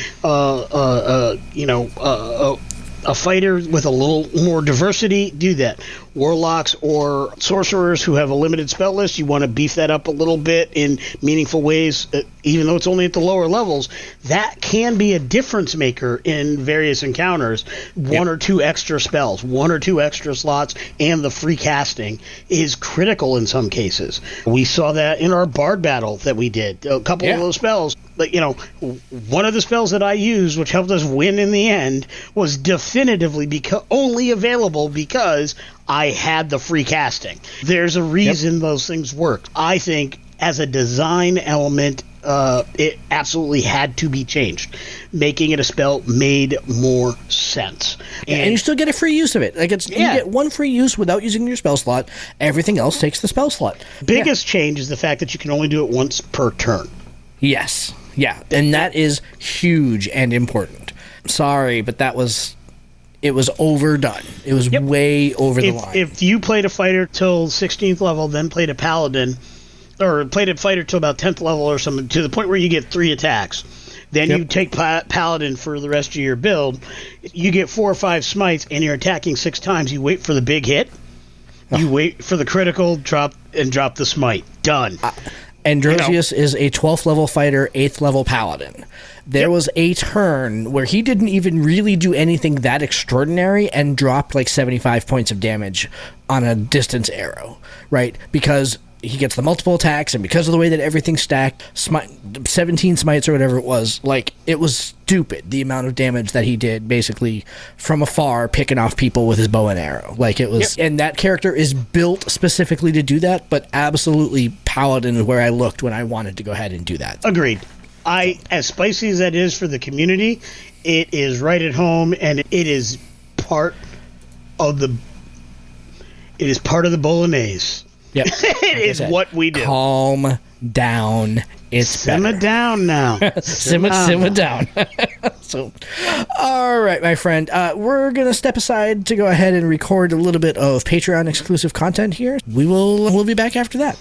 a fighter with a little more diversity, do that. Warlocks or sorcerers who have a limited spell list, you want to beef that up a little bit in meaningful ways, even though it's only at the lower levels. That can be a difference maker in various encounters. One or two extra spells, one or two extra slots, and the free casting is critical in some cases. We saw that in our Bard battle that we did. A couple of those spells. But, one of the spells that I used, which helped us win in the end, was definitively only available because I had the free casting. There's a reason those things work. I think as a design element, it absolutely had to be changed. Making it a spell made more sense. And you still get a free use of it. Like you get one free use without using your spell slot. Everything else takes the spell slot. Biggest change is the fact that you can only do it once per turn. Yes. Yeah, and that is huge and important. Sorry, but it was overdone. It was way over the line. If you played a fighter till 16th level, then played a paladin, or played a fighter till about 10th level or something, to the point where you get 3 attacks, then you take paladin for the rest of your build, you get 4 or 5 smites, and you're attacking 6 times. You wait for the big hit, you wait for the critical, drop the smite. Done. Androsius is a 12th level fighter, 8th level paladin. There was a turn where he didn't even really do anything that extraordinary and dropped like 75 points of damage on a distance arrow, right? Because he gets the multiple attacks, and because of the way that everything's stacked, 17 smites or whatever it was stupid, the amount of damage that he did basically from afar, picking off people with his bow and arrow. Like it was, and that character is built specifically to do that, but absolutely Paladin is where I looked when I wanted to go ahead and do that. Agreed. As spicy as that is for the community, it is right at home, and it is part of the bolognese. Yep. It is what we do. Calm down. It's simmer down now. simmer down. So, all right, my friend. We're going to step aside to go ahead and record a little bit of Patreon exclusive content here. We'll be back after that.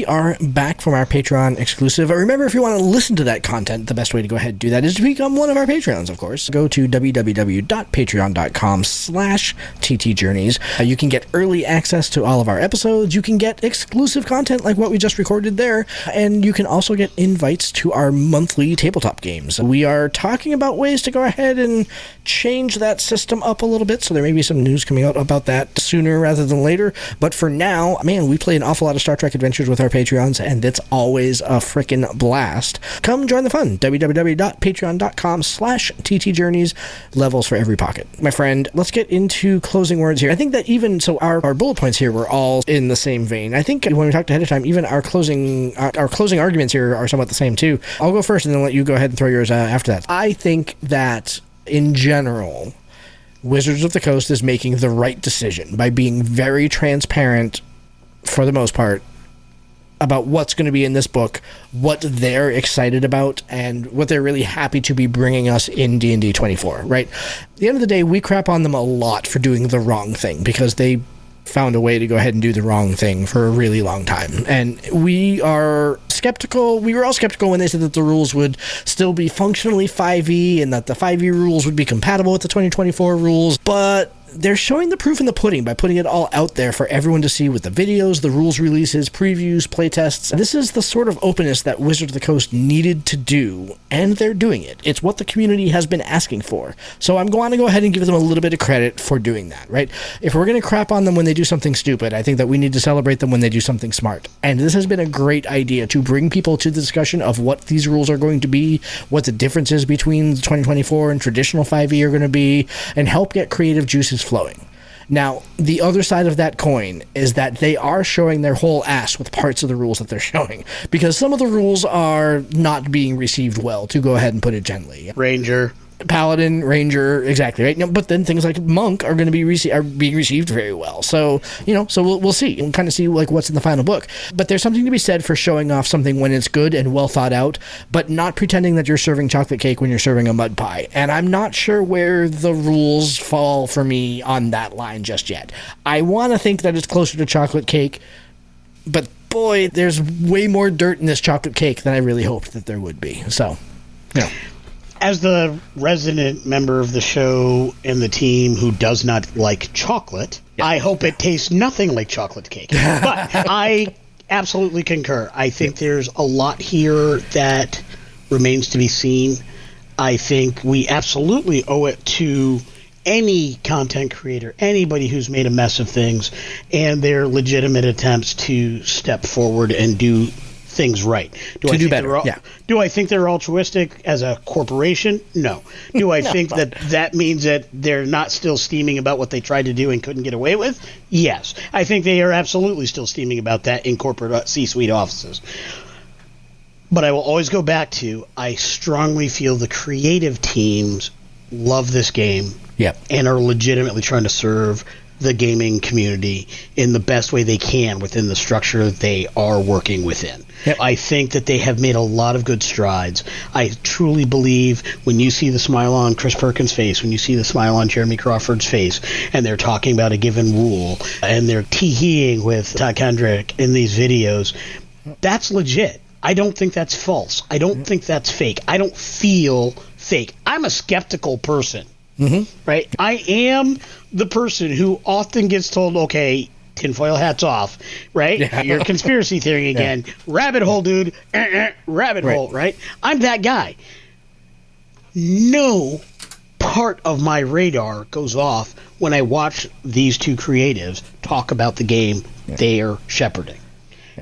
we are back from our Patreon exclusive. Remember, if you want to listen to that content, the best way to go ahead and do that is to become one of our Patreons, of course. Go to www.patreon.com/ttjourneys. You can get early access to all of our episodes. You can get exclusive content like what we just recorded there. And you can also get invites to our monthly tabletop games. We are talking about ways to go ahead and change that system up a little bit, so there may be some news coming out about that sooner rather than later. But for now, man, we play an awful lot of Star Trek Adventures with our Patreons, and it's always a frickin' blast. Come join the fun. www.patreon.com/ttjourneys. Levels for every pocket. My friend, let's get into closing words here. I think that even so, our bullet points here were all in the same vein. I think when we talked ahead of time, even our closing arguments here are somewhat the same too. I'll go first and then let you go ahead and throw yours after that. I think that in general, Wizards of the Coast is making the right decision by being very transparent, for the most part, about what's going to be in this book, what they're excited about, and what they're really happy to be bringing us in D&D 24, right? At the end of the day, we crap on them a lot for doing the wrong thing, because they found a way to go ahead and do the wrong thing for a really long time. And we are skeptical. We were all skeptical when they said that the rules would still be functionally 5e and that the 5e rules would be compatible with the 2024 rules. But they're showing the proof in the pudding by putting it all out there for everyone to see with the videos, the rules releases, previews, playtests. This is the sort of openness that Wizards of the Coast needed to do, and they're doing it. It's what the community has been asking for. So I'm going to go ahead and give them a little bit of credit for doing that, right? If we're going to crap on them when they do something stupid, I think that we need to celebrate them when they do something smart. And this has been a great idea to bring people to the discussion of what these rules are going to be, what the differences between 2024 and traditional 5e are going to be, and help get creative juices flowing. Now, the other side of that coin is that they are showing their whole ass with parts of the rules that they're showing, because some of the rules are not being received well, to go ahead and put it gently. Ranger. Paladin, Ranger, exactly, right? No, but then things like Monk are going to be being received very well. So, we'll see. We'll kind of see like what's in the final book. But there's something to be said for showing off something when it's good and well thought out, but not pretending that you're serving chocolate cake when you're serving a mud pie. And I'm not sure where the rules fall for me on that line just yet. I want to think that it's closer to chocolate cake, but boy, there's way more dirt in this chocolate cake than I really hoped that there would be. So, As the resident member of the show and the team who does not like chocolate, I hope it tastes nothing like chocolate cake. But I absolutely concur. I think there's a lot here that remains to be seen. I think we absolutely owe it to any content creator, anybody who's made a mess of things, and their legitimate attempts to step forward and do things right. Do I think they're altruistic as a corporation? No. Do I think that means that they're not still steaming about what they tried to do and couldn't get away with? Yes. I think they are absolutely still steaming about that in corporate C-suite offices. But I will always go back to, I strongly feel the creative teams love this game and are legitimately trying to serve the gaming community in the best way they can within the structure they are working within. I think that they have made a lot of good strides. I truly believe when you see the smile on Chris Perkins' face, when you see the smile on Jeremy Crawford's face, and they're talking about a given rule, and they're tee-heeing with Todd Kendrick in these videos, that's legit. I don't think that's false. I don't think that's fake. I don't feel fake. I'm a skeptical person. Right? I am the person who often gets told, okay, tinfoil hats off, right? You're conspiracy theory again. Rabbit hole, dude. Rabbit hole, right? I'm that guy. No part of my radar goes off when I watch these two creatives talk about the game they're shepherding.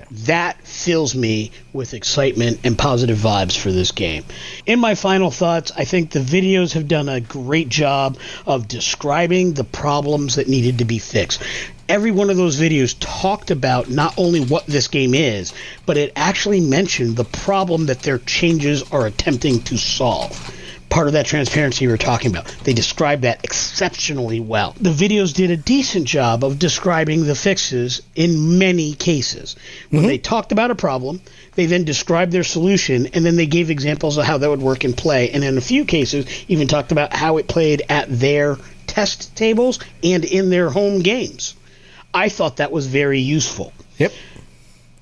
That fills me with excitement and positive vibes for this game. In my final thoughts, I think the videos have done a great job of describing the problems that needed to be fixed. Every one of those videos talked about not only what this game is, but it actually mentioned the problem that their changes are attempting to solve. Part of that transparency we were talking about. They described that exceptionally well. The videos did a decent job of describing the fixes in many cases. When they talked about a problem, they then described their solution, and then they gave examples of how that would work in play, and in a few cases even talked about how it played at their test tables and in their home games. I thought that was very useful.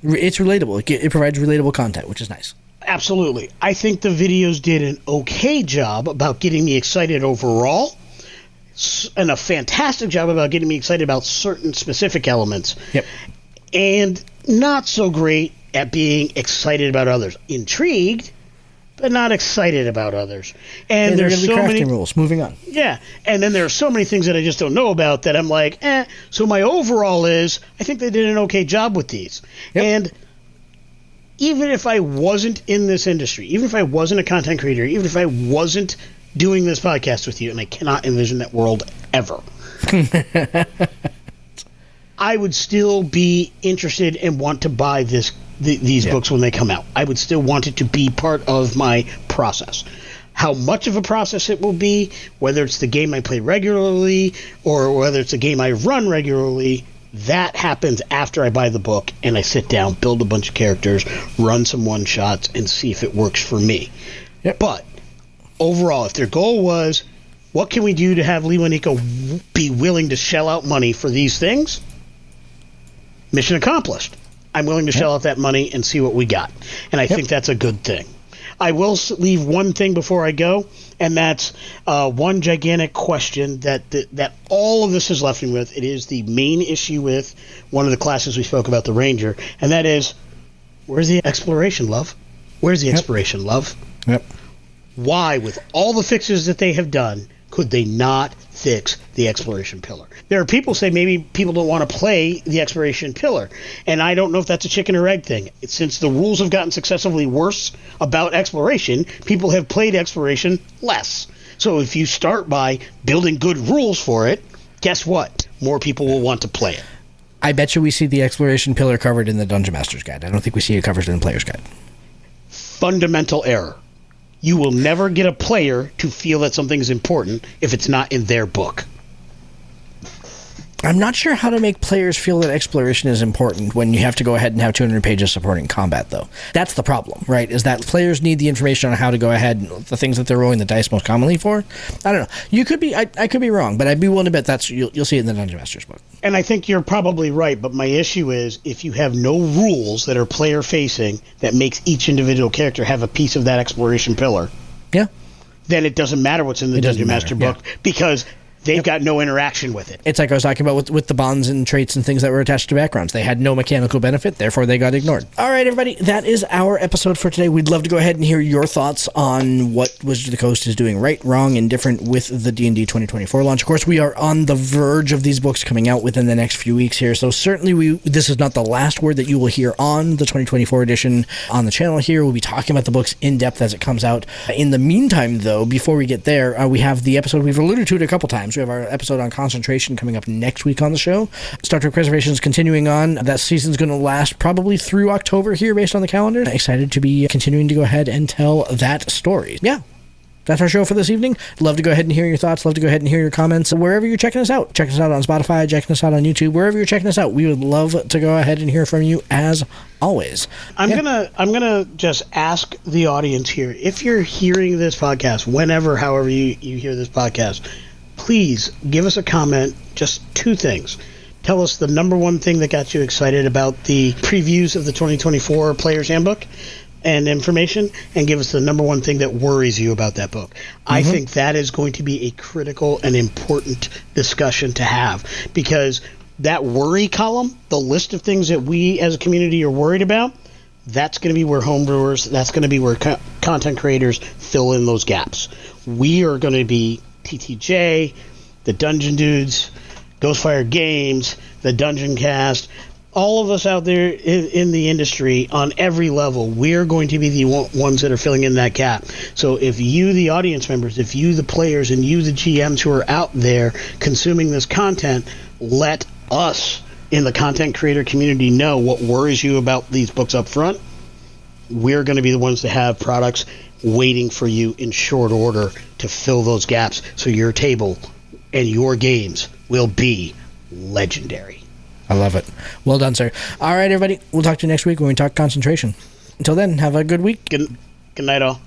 It's relatable. It provides relatable content, which is nice. Absolutely. I think the videos did an okay job about getting me excited overall, and a fantastic job about getting me excited about certain specific elements. Yep. And not so great at being excited about others. Intrigued, but not excited about others. And there's so many rules. Moving on. Yeah. And then there are so many things that I just don't know about that I'm like, So my overall is, I think they did an okay job with these. Yep. And even if I wasn't in this industry, even if I wasn't a content creator, even if I wasn't doing this podcast with you, and I cannot envision that world ever, I would still be interested and want to buy these books when they come out. I would still want it to be part of my process. How much of a process it will be, whether it's the game I play regularly or whether it's a game I run regularly, that happens after I buy the book and I sit down, build a bunch of characters, run some one-shots, and see if it works for me. Yep. But overall, if their goal was, what can we do to have Lee Nico be willing to shell out money for these things? Mission accomplished. I'm willing to shell out that money and see what we got. And I think that's a good thing. I will leave one thing before I go, and that's one gigantic question that all of this is left me with. It is the main issue with one of the classes we spoke about, the Ranger, and that is, where's the exploration, love? Where's the exploration, love? Yep. Why, with all the fixes that they have done, could they not fix the exploration pillar? There are people say maybe people don't want to play the exploration pillar, and I don't know if that's a chicken or egg thing. Since the rules have gotten successively worse about exploration, people have played exploration less. So if you start by building good rules for it, guess what? More people will want to play it. I bet you we see the exploration pillar covered in the Dungeon Master's Guide. I don't think we see it covered in the Player's Guide. Fundamental error. You will never get a player to feel that something is important if it's not in their book. I'm not sure how to make players feel that exploration is important when you have to go ahead and have 200 pages supporting combat, though. That's the problem, right? Is that players need the information on how to go ahead and the things that they're rolling the dice most commonly for. I don't know. You could be, I could be wrong, but I'd be willing to bet you'll see it in the Dungeon Master's book. And I think you're probably right, but my issue is if you have no rules that are player facing that makes each individual character have a piece of that exploration pillar, then it doesn't matter what's in the Dungeon Master book because they've got no interaction with it. It's like I was talking about with the bonds and traits and things that were attached to backgrounds. They had no mechanical benefit, therefore they got ignored. All right, everybody, that is our episode for today. We'd love to go ahead and hear your thoughts on what Wizards of the Coast is doing right, wrong, and different with the D&D 2024 launch. Of course, we are on the verge of these books coming out within the next few weeks here, so certainly this is not the last word that you will hear on the 2024 edition on the channel here. We'll be talking about the books in depth as it comes out. In the meantime, though, before we get there, we have the episode we've alluded to it a couple times. We have our episode on concentration coming up next week on the show. Star Trek Preservation is continuing on. That season's going to last probably through October here based on the calendar. Excited to be continuing to go ahead and tell that story. Yeah. That's our show for this evening. Love to go ahead and hear your thoughts. Love to go ahead and hear your comments wherever you're checking us out. Check us out on Spotify, checking us out on YouTube, wherever you're checking us out. We would love to go ahead and hear from you as always. I'm gonna just ask the audience here, if you're hearing this podcast, however you hear this podcast, please give us a comment. Just two things. Tell us the number one thing that got you excited about the previews of the 2024 Player's Handbook and information, and give us the number one thing that worries you about that book. I think that is going to be a critical and important discussion to have, because that worry column, the list of things that we as a community are worried about, that's going to be where homebrewers, that's going to be where content creators fill in those gaps. We are going to be TTJ, the Dungeon Dudes, Ghostfire Games, the Dungeon Cast, all of us out there in the industry on every level, we're going to be the ones that are filling in that gap. So if you, the audience members, if you, the players, and you, the GMs who are out there consuming this content, let us in the content creator community know what worries you about these books up front. We're going to be the ones that have products waiting for you in short order to fill those gaps, so your table and your games will be legendary. I love it. Well done, sir. All right, everybody. We'll talk to you next week when we talk concentration. Until then, have a good week. Good night, all.